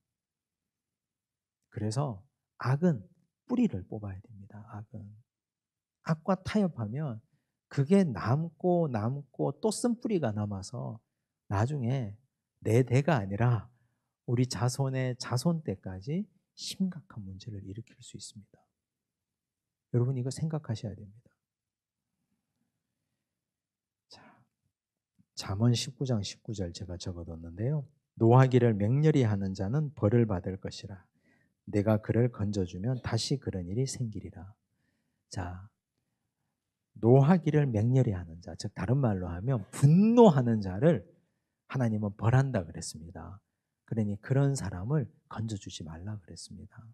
그래서 악은 뿌리를 뽑아야 됩니다. 악은. 악과 타협하면 그게 남고 또 쓴뿌리가 남아서 나중에 내 대가 아니라 우리 자손의 자손 때까지 심각한 문제를 일으킬 수 있습니다. 여러분, 이거 생각하셔야 됩니다. 자, 잠언 19장 19절 제가 적어뒀는데요. 노하기를 맹렬히 하는 자는 벌을 받을 것이라. 내가 그를 건져주면 다시 그런 일이 생기리라. 자, 노하기를 맹렬히 하는 자, 즉 다른 말로 하면 분노하는 자를 하나님은 벌한다 그랬습니다. 그러니 그런 사람을 건져주지 말라 그랬습니다.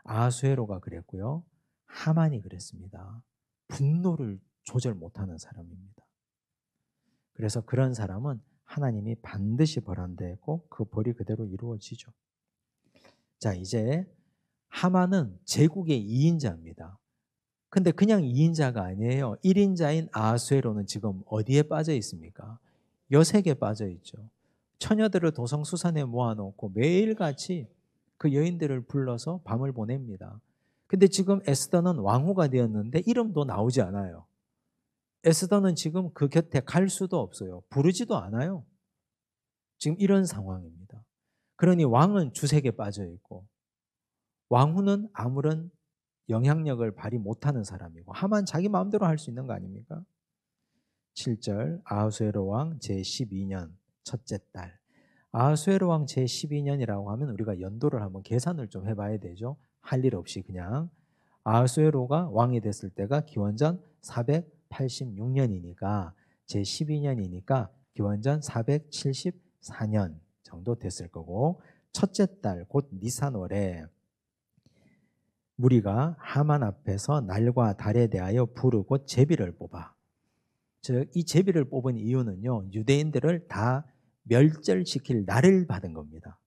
아하수에로가 그랬고요. 하만이 그랬습니다. 분노를 조절 못하는 사람입니다. 그래서 그런 사람은 하나님이 반드시 벌한다 했고 그 벌이 그대로 이루어지죠. 자, 이제 하만은 제국의 2인자입니다. 근데 그냥 2인자가 아니에요. 1인자인 아하수에로는 지금 어디에 빠져 있습니까? 여색에 빠져 있죠. 처녀들을 도성수산에 모아놓고 매일같이 그 여인들을 불러서 밤을 보냅니다. 근데 지금 에스더는 왕후가 되었는데 이름도 나오지 않아요. 에스더는 지금 그 곁에 갈 수도 없어요. 부르지도 않아요. 지금 이런 상황입니다. 그러니 왕은 주색에 빠져 있고 왕후는 아무런 영향력을 발휘 못하는 사람이고 하만 자기 마음대로 할 수 있는 거 아닙니까? 7절 아하수에로 왕 제12년 첫째 달. 아하수에로 왕 제12년이라고 하면 우리가 연도를 한번 계산을 좀 해봐야 되죠. 할 일 없이 그냥 아하수에로가 왕이 됐을 때가 기원전 486년이니까 제12년이니까 기원전 474년 정도 됐을 거고, 첫째 달 곧 니산월에 무리가 하만 앞에서 날과 달에 대하여 부르고 제비를 뽑아. 즉 이 제비를 뽑은 이유는요, 유대인들을 다 멸절시킬 날을 받은 겁니다.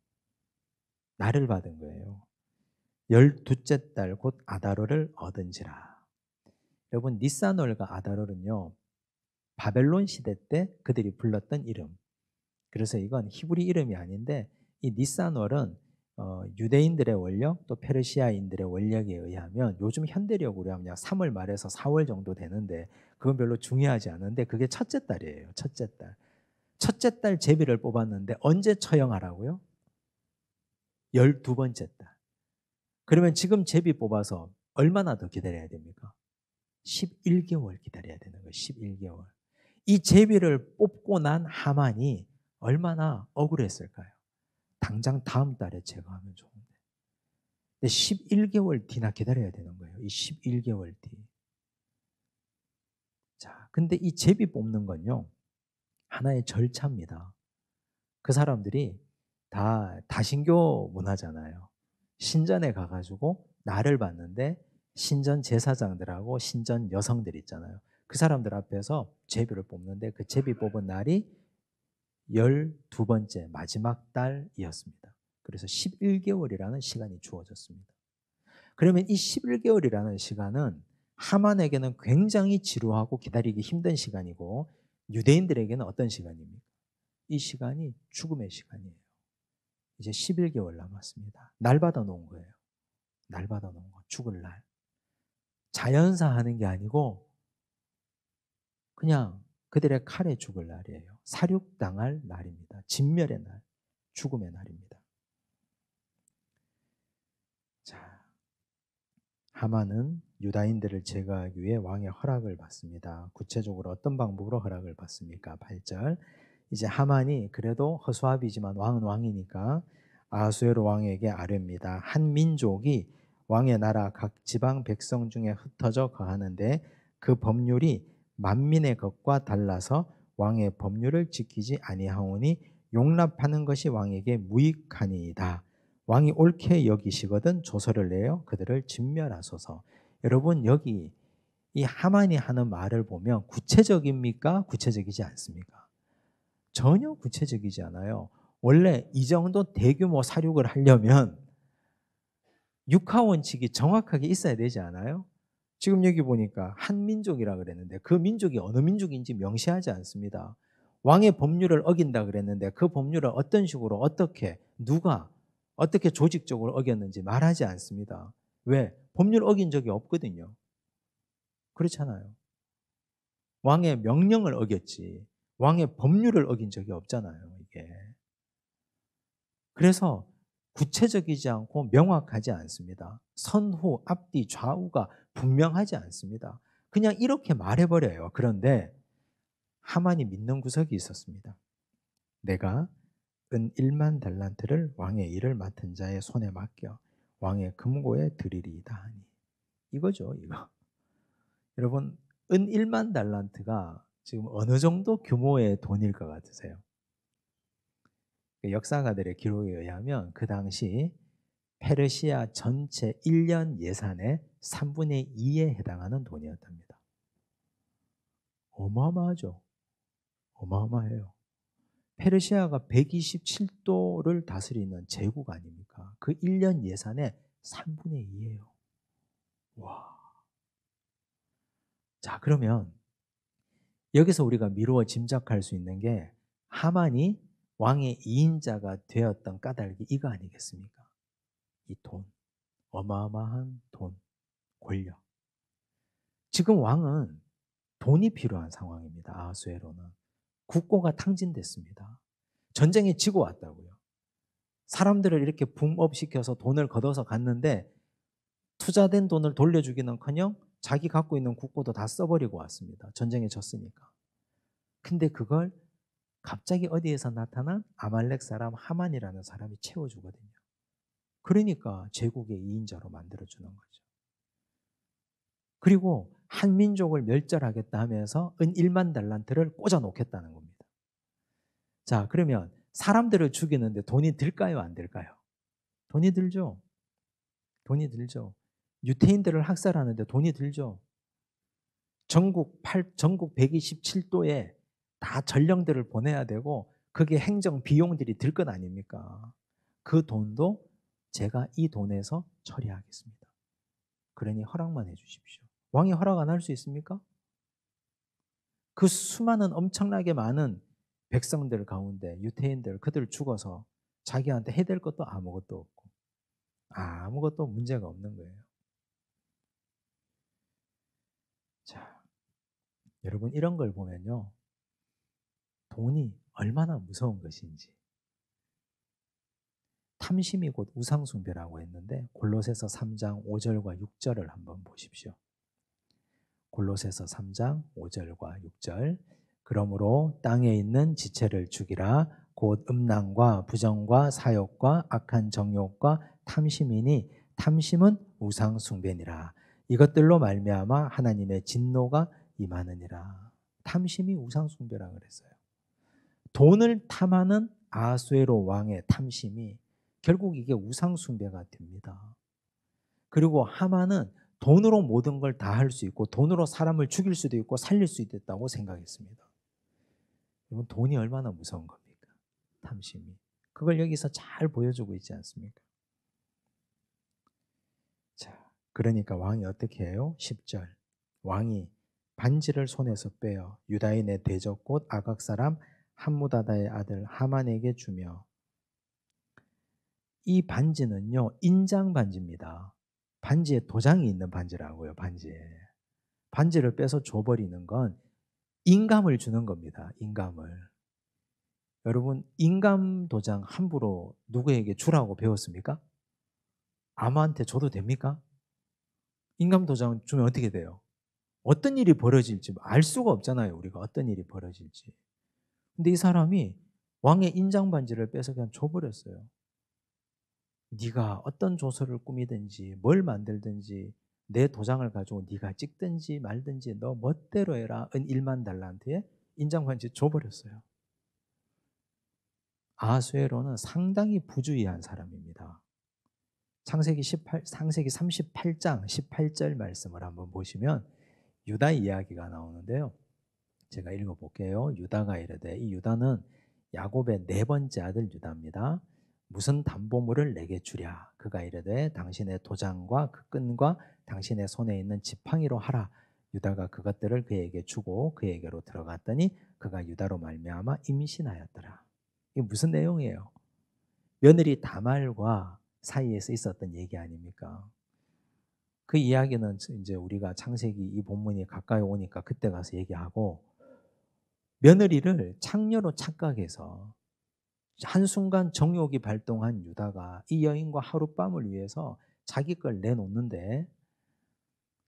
날을 받은 거예요. 12째 달 곧 아다롤을 얻은지라. 여러분, 니산월과 아다롤은요 바벨론 시대 때 그들이 불렀던 이름. 그래서 이건 히브리 이름이 아닌데 이 니산월은 유대인들의 원력 또 페르시아인들의 원력에 의하면 요즘 현대력으로 하면 3월 말에서 4월 정도 되는데 그건 별로 중요하지 않은데 그게 첫째 달이에요. 첫째 달. 첫째 달 제비를 뽑았는데 언제 처형하라고요? 12번째 달. 그러면 지금 제비 뽑아서 얼마나 더 기다려야 됩니까? 11개월 기다려야 되는 거예요. 11개월. 이 제비를 뽑고 난 하만이 얼마나 억울했을까요? 당장 다음 달에 제거하면 좋은데. 근데 11개월 뒤나 기다려야 되는 거예요. 이 11개월 뒤. 자, 근데 이 제비 뽑는 건요. 하나의 절차입니다. 그 사람들이 다 다신교 문화잖아요. 신전에 가가지고 날을 봤는데 신전 제사장들하고 신전 여성들 있잖아요. 그 사람들 앞에서 제비를 뽑는데 그 제비 뽑은 날이 12번째 마지막 달이었습니다. 그래서 11개월이라는 시간이 주어졌습니다. 그러면 이 11개월이라는 시간은 하만에게는 굉장히 지루하고 기다리기 힘든 시간이고 유대인들에게는 어떤 시간입니까? 이 시간이 죽음의 시간이에요. 이제 11개월 남았습니다. 날 받아 놓은 거예요. 날 받아 놓은 거, 죽을 날. 자연사 하는 게 아니고 그냥 그들의 칼에 죽을 날이에요. 사륙당할 날입니다. 진멸의 날, 죽음의 날입니다. 자, 하만은 유다인들을 제거하기 위해 왕의 허락을 받습니다. 구체적으로 어떤 방법으로 허락을 받습니까? 8절. 이제 하만이 그래도 허수아비지만 왕은 왕이니까 아하수에로 왕에게 아뢰입니다. 한 민족이 왕의 나라 각 지방 백성 중에 흩어져 거하는데 그 법률이 만민의 것과 달라서 왕의 법률을 지키지 아니하오니 용납하는 것이 왕에게 무익하니이다. 왕이 옳게 여기시거든 조서를 내어 그들을 진멸하소서. 여러분 여기 이 하만이 하는 말을 보면 구체적입니까? 구체적이지 않습니까? 전혀 구체적이지 않아요. 원래 이 정도 대규모 사륙을 하려면 육하 원칙이 정확하게 있어야 되지 않아요? 지금 여기 보니까 한 민족이라 그랬는데 그 민족이 어느 민족인지 명시하지 않습니다. 왕의 법률을 어긴다 그랬는데 그 법률을 어떤 식으로 어떻게 누가 어떻게 조직적으로 어겼는지 말하지 않습니다. 왜? 법률 어긴 적이 없거든요. 그렇잖아요. 왕의 명령을 어겼지 왕의 법률을 어긴 적이 없잖아요. 이게. 그래서 구체적이지 않고 명확하지 않습니다. 선후, 앞뒤, 좌우가 분명하지 않습니다. 그냥 이렇게 말해버려요. 그런데 하만이 믿는 구석이 있었습니다. 내가 은 1만 달란트를 왕의 일을 맡은 자의 손에 맡겨 왕의 금고에 드리리이다 하니. 이거죠, 이거. 여러분, 은 1만 달란트가 지금 어느 정도 규모의 돈일 것 같으세요? 역사가들의 기록에 의하면 그 당시 페르시아 전체 1년 예산의 3분의 2에 해당하는 돈이었답니다. 어마어마하죠. 어마어마해요. 페르시아가 127도를 다스리는 제국 아닙니까? 그 1년 예산의 3분의 2예요. 와. 자, 그러면 여기서 우리가 미루어 짐작할 수 있는 게 하만이 왕의 2인자가 되었던 까닭이 이거 아니겠습니까? 이 돈. 어마어마한 돈, 권력. 지금 왕은 돈이 필요한 상황입니다. 아하수에로는. 국고가 탕진됐습니다. 전쟁에 지고 왔다고요. 사람들을 이렇게 붕업시켜서 돈을 걷어서 갔는데 투자된 돈을 돌려주기는커녕 자기 갖고 있는 국고도 다 써버리고 왔습니다. 전쟁에 졌으니까. 근데 그걸 갑자기 어디에서 나타난 아말렉 사람 하만이라는 사람이 채워주거든요. 그러니까 제국의 2인자로 만들어주는 거죠. 그리고 한 민족을 멸절하겠다 하면서 은 1만 달란트를 꽂아 놓겠다는 겁니다. 자, 그러면 사람들을 죽이는데 돈이 들까요? 안 들까요? 돈이 들죠. 돈이 들죠. 유태인들을 학살하는데 돈이 들죠. 전국 127도에 다 전령들을 보내야 되고 그게 행정 비용들이 들 것 아닙니까? 그 돈도 제가 이 돈에서 처리하겠습니다. 그러니 허락만 해 주십시오. 왕이 허락 안 할 수 있습니까? 그 수많은 엄청나게 많은 백성들 가운데 유태인들 그들 죽어서 자기한테 해야 될 것도 아무것도 없고 아무것도 문제가 없는 거예요. 자, 여러분 이런 걸 보면요. 돈이 얼마나 무서운 것인지. 탐심이 곧 우상숭배라고 했는데 골로새서 3장 5절과 6절을 한번 보십시오. 골로새서 3장 5절과 6절. 그러므로 땅에 있는 지체를 죽이라. 곧 음란과 부정과 사욕과 악한 정욕과 탐심이니 탐심은 우상숭배니라. 이것들로 말미암아 하나님의 진노가 임하느니라. 탐심이 우상숭배라 그랬어요. 돈을 탐하는 아수에로 왕의 탐심이 결국 이게 우상숭배가 됩니다. 그리고 하만은 돈으로 모든 걸 다 할 수 있고 돈으로 사람을 죽일 수도 있고 살릴 수도 있다고 생각했습니다. 여러분 돈이 얼마나 무서운 겁니까? 탐심이. 그걸 여기서 잘 보여주고 있지 않습니까? 자, 그러니까 왕이 어떻게 해요? 10절. 왕이 반지를 손에서 빼어 유다인의 대적 곧 아각 사람 함무다다의 아들 하만에게 주며, 이 반지는요 인장 반지입니다. 반지에 도장이 있는 반지라고요. 반지를 빼서 줘버리는 건 인감을 주는 겁니다. 인감을. 여러분 인감 도장 함부로 누구에게 주라고 배웠습니까? 아무한테 줘도 됩니까? 인감 도장 주면 어떻게 돼요? 어떤 일이 벌어질지 알 수가 없잖아요. 우리가 어떤 일이 벌어질지. 근데 이 사람이 왕의 인장 반지를 빼서 그냥 줘버렸어요. 네가 어떤 조서를 꾸미든지 뭘 만들든지 내 도장을 가지고 네가 찍든지 말든지 너 멋대로 해라. 은 1만 달란트에 인장 반지 줘버렸어요. 아수에로는 상당히 부주의한 사람입니다. 창세기 38장 18절 말씀을 한번 보시면 유다 이야기가 나오는데요. 제가 읽어볼게요. 유다가 이르되, 이 유다는 야곱의 네 번째 아들 유다입니다. 무슨 담보물을 내게 주랴. 그가 이르되 당신의 도장과 그 끈과 당신의 손에 있는 지팡이로 하라. 유다가 그것들을 그에게 주고 그에게로 들어갔더니 그가 유다로 말미암아 임신하였더라. 이게 무슨 내용이에요? 며느리 다말과 사이에서 있었던 얘기 아닙니까? 그 이야기는 이제 우리가 창세기 이 본문이 가까이 오니까 그때 가서 얘기하고, 며느리를 창녀로 착각해서 한순간 정욕이 발동한 유다가 이 여인과 하룻밤을 위해서 자기 걸 내놓는데,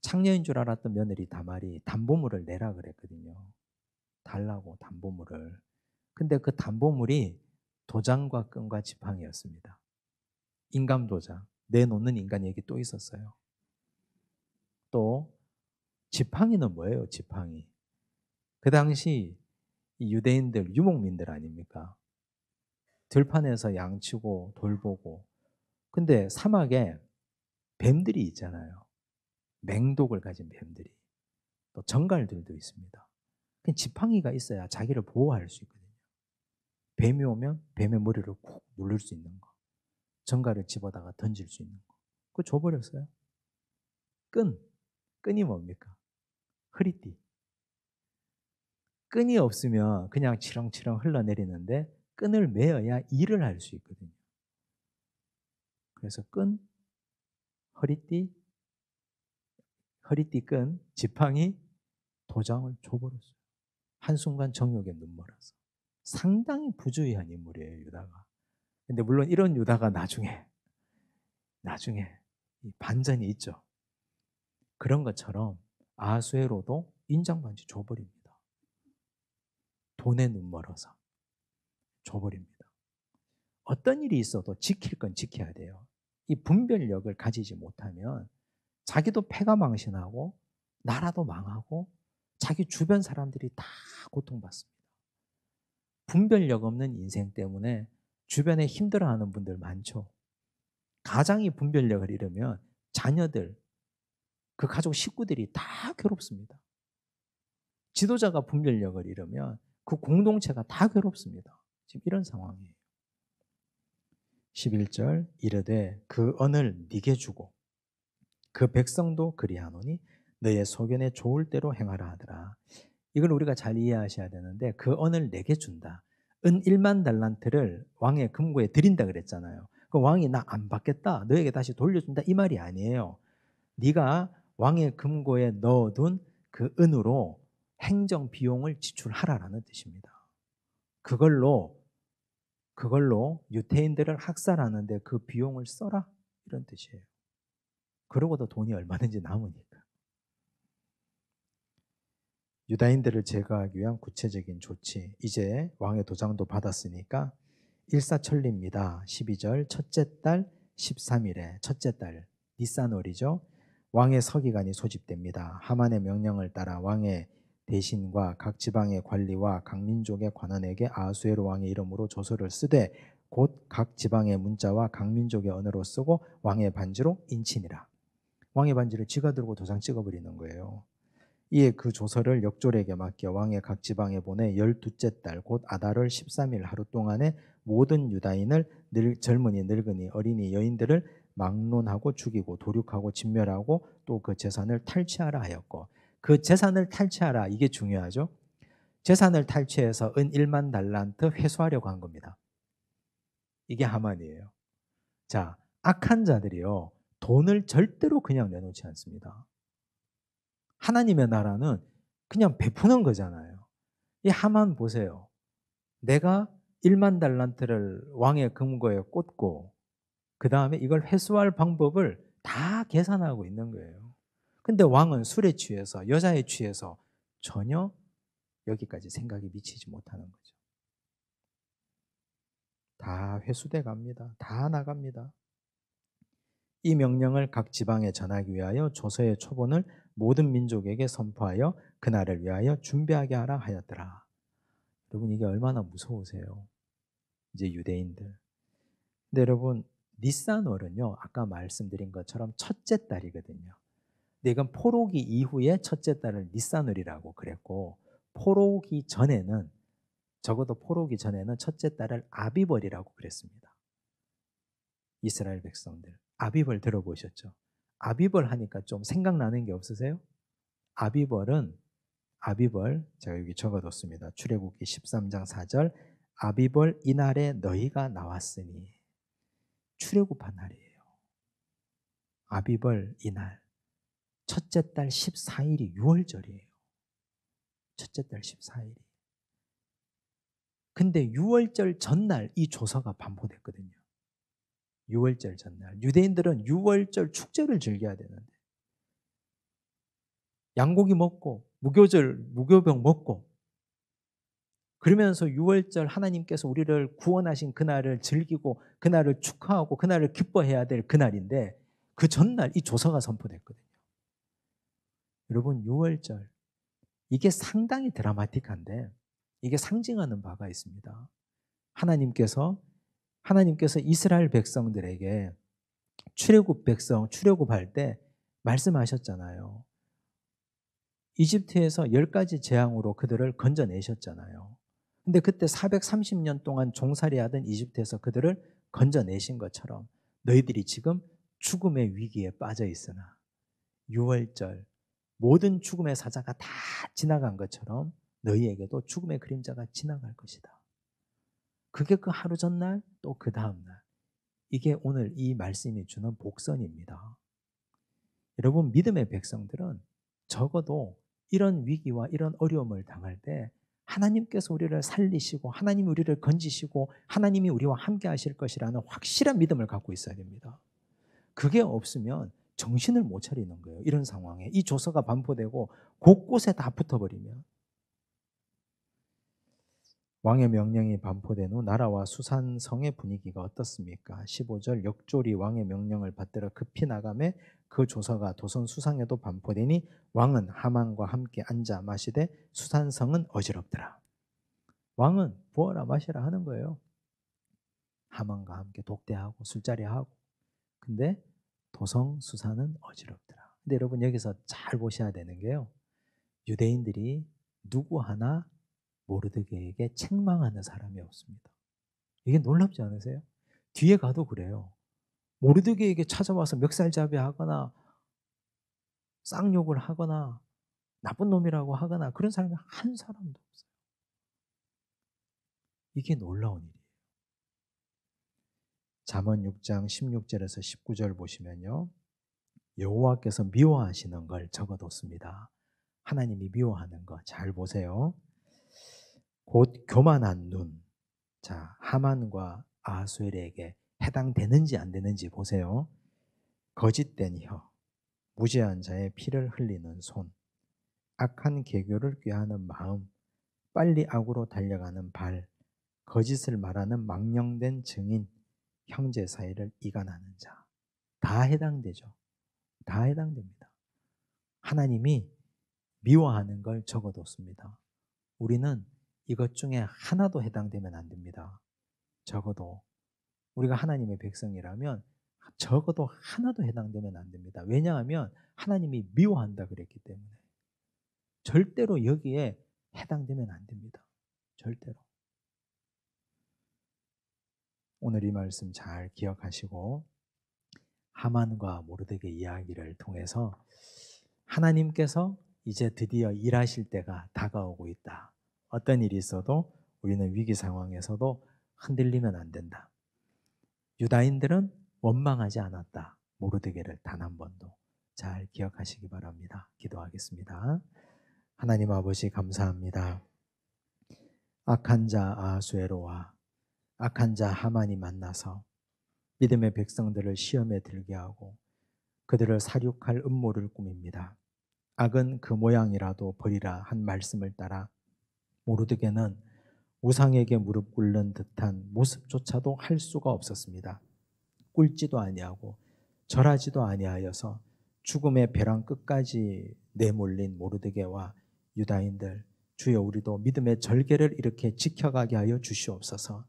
창녀인 줄 알았던 며느리 다말이 담보물을 내라 그랬거든요. 달라고 담보물을. 근데 그 담보물이 도장과 끈과 지팡이였습니다. 인감 도장, 내놓는 인간 얘기 또 있었어요. 또 지팡이는 뭐예요? 지팡이. 그 당시 이 유대인들 유목민들 아닙니까? 들판에서 양치고 돌보고. 근데 사막에 뱀들이 있잖아요. 맹독을 가진 뱀들이. 또 정갈들도 있습니다. 지팡이가 있어야 자기를 보호할 수 있거든요. 뱀이 오면 뱀의 머리를 콕 누를 수 있는 거. 정갈을 집어다가 던질 수 있는 거. 그거 줘버렸어요. 끈이 뭡니까? 허리띠. 끈이 없으면 그냥 치렁치렁 흘러내리는데 끈을 매어야 일을 할 수 있거든요. 그래서 끈, 허리띠 끈, 지팡이, 도장을 줘버렸어요. 한순간 정욕에 눈멀어서. 상당히 부주의한 인물이에요, 유다가. 근데 물론 이런 유다가 나중에 반전이 있죠. 그런 것처럼 아수에로도 인장반지 줘버립니다. 돈에 눈멀어서 줘버립니다. 어떤 일이 있어도 지킬 건 지켜야 돼요. 이 분별력을 가지지 못하면 자기도 패가 망신하고 나라도 망하고 자기 주변 사람들이 다 고통받습니다. 분별력 없는 인생 때문에 주변에 힘들어하는 분들 많죠. 가장이 분별력을 잃으면 자녀들, 그 가족 식구들이 다 괴롭습니다. 지도자가 분별력을 잃으면 그 공동체가 다 괴롭습니다. 지금 이런 상황이에요. 11절 이르되 그 언을 네게 주고 그 백성도 그리하노니 너의 소견에 좋을 대로 행하라 하더라. 이걸 우리가 잘 이해하셔야 되는데, 그 언을 내게 준다. 은 1만 달란트를 왕의 금고에 드린다 그랬잖아요. 그 왕이 나 안 받겠다, 너에게 다시 돌려준다 이 말이 아니에요. 네가 왕의 금고에 넣어둔 그 은으로 행정 비용을 지출하라라는 뜻입니다. 그걸로 유대인들을 학살하는데 그 비용을 써라 이런 뜻이에요. 그러고도 돈이 얼마든지 남으니까. 유다인들을 제거하기 위한 구체적인 조치. 이제 왕의 도장도 받았으니까 일사천리입니다. 12절 첫째 달 13일에 첫째 달 니산월이죠. 왕의 서기관이 소집됩니다. 하만의 명령을 따라 왕의 대신과 각 지방의 관리와 각 민족의 관원에게 아하수에로 왕의 이름으로 조서를 쓰되 곧 각 지방의 문자와 각 민족의 언어로 쓰고 왕의 반지로 인치니라. 왕의 반지를 쥐가 들고 도장 찍어버리는 거예요. 이에 그 조서를 역졸에게 맡겨 왕의 각 지방에 보내 12째 달 곧 아달월 13일 하루 동안에 모든 유다인을 젊은이 늙은이 어린이 여인들을 막론하고 죽이고 도륙하고 진멸하고 또 그 재산을 탈취하라 하였고, 그 재산을 탈취하라 이게 중요하죠. 재산을 탈취해서 은 1만 달란트 회수하려고 한 겁니다. 이게 하만이에요. 자, 악한 자들이요 돈을 절대로 그냥 내놓지 않습니다. 하나님의 나라는 그냥 베푸는 거잖아요. 이 하만 보세요. 내가 1만 달란트를 왕의 금고에 꽂고 그 다음에 이걸 회수할 방법을 다 계산하고 있는 거예요. 근데 왕은 술에 취해서 여자에 취해서 전혀 여기까지 생각이 미치지 못하는 거죠. 다 회수돼 갑니다. 다 나갑니다. 이 명령을 각 지방에 전하기 위하여 조서의 초본을 모든 민족에게 선포하여 그날을 위하여 준비하게 하라 하였더라. 여러분 이게 얼마나 무서우세요? 이제 유대인들. 근데 여러분 니산월은요 아까 말씀드린 것처럼 첫째 달이거든요. 근데 이건 포로기 이후에 첫째 달을 니산월이라고 그랬고, 포로기 전에는 적어도 포로기 전에는 첫째 달을 아비벌이라고 그랬습니다. 이스라엘 백성들 아비벌 들어보셨죠? 아비벌 하니까 좀 생각나는 게 없으세요? 아비벌 제가 여기 적어뒀습니다. 출애굽기 13장 4절 아비벌 이날에 너희가 나왔으니, 출애굽한 날이에요. 아비벌 이날 첫째 달 14일이 6월절이에요. 첫째 달 14일이. 근데 6월절 전날 이 조서가 반포됐거든요. 6월절 전날. 유대인들은 6월절 축제를 즐겨야 되는데 양고기 먹고 무교병 먹고 그러면서 6월절 하나님께서 우리를 구원하신 그날을 즐기고 그날을 축하하고 그날을 기뻐해야 될 그날인데 그 전날 이 조서가 선포됐거든요. 여러분 6월절 이게 상당히 드라마틱한데 이게 상징하는 바가 있습니다. 하나님께서 이스라엘 백성들에게 출애굽할 때 말씀하셨잖아요. 이집트에서 10가지 재앙으로 그들을 건져내셨잖아요. 근데 그때 430년 동안 종살이하던 이집트에서 그들을 건져내신 것처럼 너희들이 지금 죽음의 위기에 빠져 있으나 6월절 모든 죽음의 사자가 다 지나간 것처럼 너희에게도 죽음의 그림자가 지나갈 것이다. 그게 그 하루 전날 또 그 다음날. 이게 오늘 이 말씀이 주는 복선입니다. 여러분 믿음의 백성들은 적어도 이런 위기와 이런 어려움을 당할 때 하나님께서 우리를 살리시고 하나님이 우리를 건지시고 하나님이 우리와 함께 하실 것이라는 확실한 믿음을 갖고 있어야 됩니다. 그게 없으면 정신을 못 차리는 거예요. 이런 상황에 이 조서가 반포되고 곳곳에 다 붙어버리면. 왕의 명령이 반포된 후 나라와 수산성의 분위기가 어떻습니까? 15절 역졸이 왕의 명령을 받들어 급히 나가매 그 조서가 도성 수상에도 반포되니 왕은 하만과 함께 앉아 마시되 수산성은 어지럽더라. 왕은 부어라 마시라 하는 거예요. 하만과 함께 독대하고 술자리하고. 근데 도성 수산은 어지럽더라. 근데 여러분 여기서 잘 보셔야 되는 게요. 유대인들이 누구 하나 모르드게에게 책망하는 사람이 없습니다. 이게 놀랍지 않으세요? 뒤에 가도 그래요. 모르드게에게 찾아와서 멱살잡이 하거나 쌍욕을 하거나 나쁜 놈이라고 하거나 그런 사람이 한 사람도 없어요. 이게 놀라운 일이에요. 잠언 6장 16절에서 19절 보시면요. 여호와께서 미워하시는 걸 적어뒀습니다. 하나님이 미워하는 거 잘 보세요. 곧 교만한 눈. 자, 하만과 아하수엘에게 해당되는지 안 되는지 보세요. 거짓된 혀, 무죄한 자의 피를 흘리는 손, 악한 계교를 꾀하는 마음, 빨리 악으로 달려가는 발, 거짓을 말하는 망령된 증인, 형제 사이를 이간하는 자. 다 해당되죠. 다 해당됩니다. 하나님이 미워하는 걸 적어뒀습니다. 우리는 이것 중에 하나도 해당되면 안 됩니다. 적어도 우리가 하나님의 백성이라면 적어도 하나도 해당되면 안 됩니다. 왜냐하면 하나님이 미워한다 그랬기 때문에. 절대로 여기에 해당되면 안 됩니다. 절대로. 오늘 이 말씀 잘 기억하시고 하만과 모르드게 이야기를 통해서 하나님께서 이제 드디어 일하실 때가 다가오고 있다. 어떤 일이 있어도 우리는 위기 상황에서도 흔들리면 안 된다. 유다인들은 원망하지 않았다. 모르드게를 단 한 번도. 잘 기억하시기 바랍니다. 기도하겠습니다. 하나님 아버지 감사합니다. 악한 자 아하수에로와 악한 자 하만이 만나서 믿음의 백성들을 시험에 들게 하고 그들을 사륙할 음모를 꾸밉니다. 악은 그 모양이라도 버리라 한 말씀을 따라 모르드게는 우상에게 무릎 꿇는 듯한 모습조차도 할 수가 없었습니다. 꿇지도 아니하고 절하지도 아니하여서 죽음의 벼랑 끝까지 내몰린 모르드게와 유다인들, 주여 우리도 믿음의 절개를 이렇게 지켜가게 하여 주시옵소서.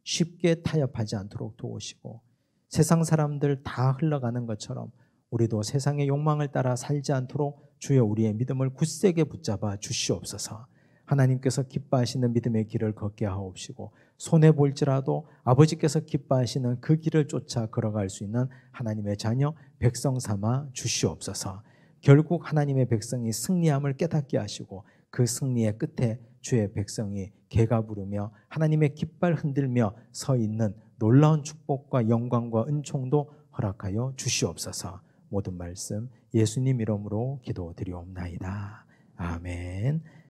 쉽게 타협하지 않도록 도우시고 세상 사람들 다 흘러가는 것처럼 우리도 세상의 욕망을 따라 살지 않도록 주여 우리의 믿음을 굳세게 붙잡아 주시옵소서. 하나님께서 기뻐하시는 믿음의 길을 걷게 하옵시고 손해볼지라도 아버지께서 기뻐하시는 그 길을 쫓아 걸어갈 수 있는 하나님의 자녀 백성 삼아 주시옵소서. 결국 하나님의 백성이 승리함을 깨닫게 하시고 그 승리의 끝에 주의 백성이 개가 부르며 하나님의 깃발 흔들며 서 있는 놀라운 축복과 영광과 은총도 허락하여 주시옵소서. 모든 말씀 예수님 이름으로 기도드리옵나이다. 아멘.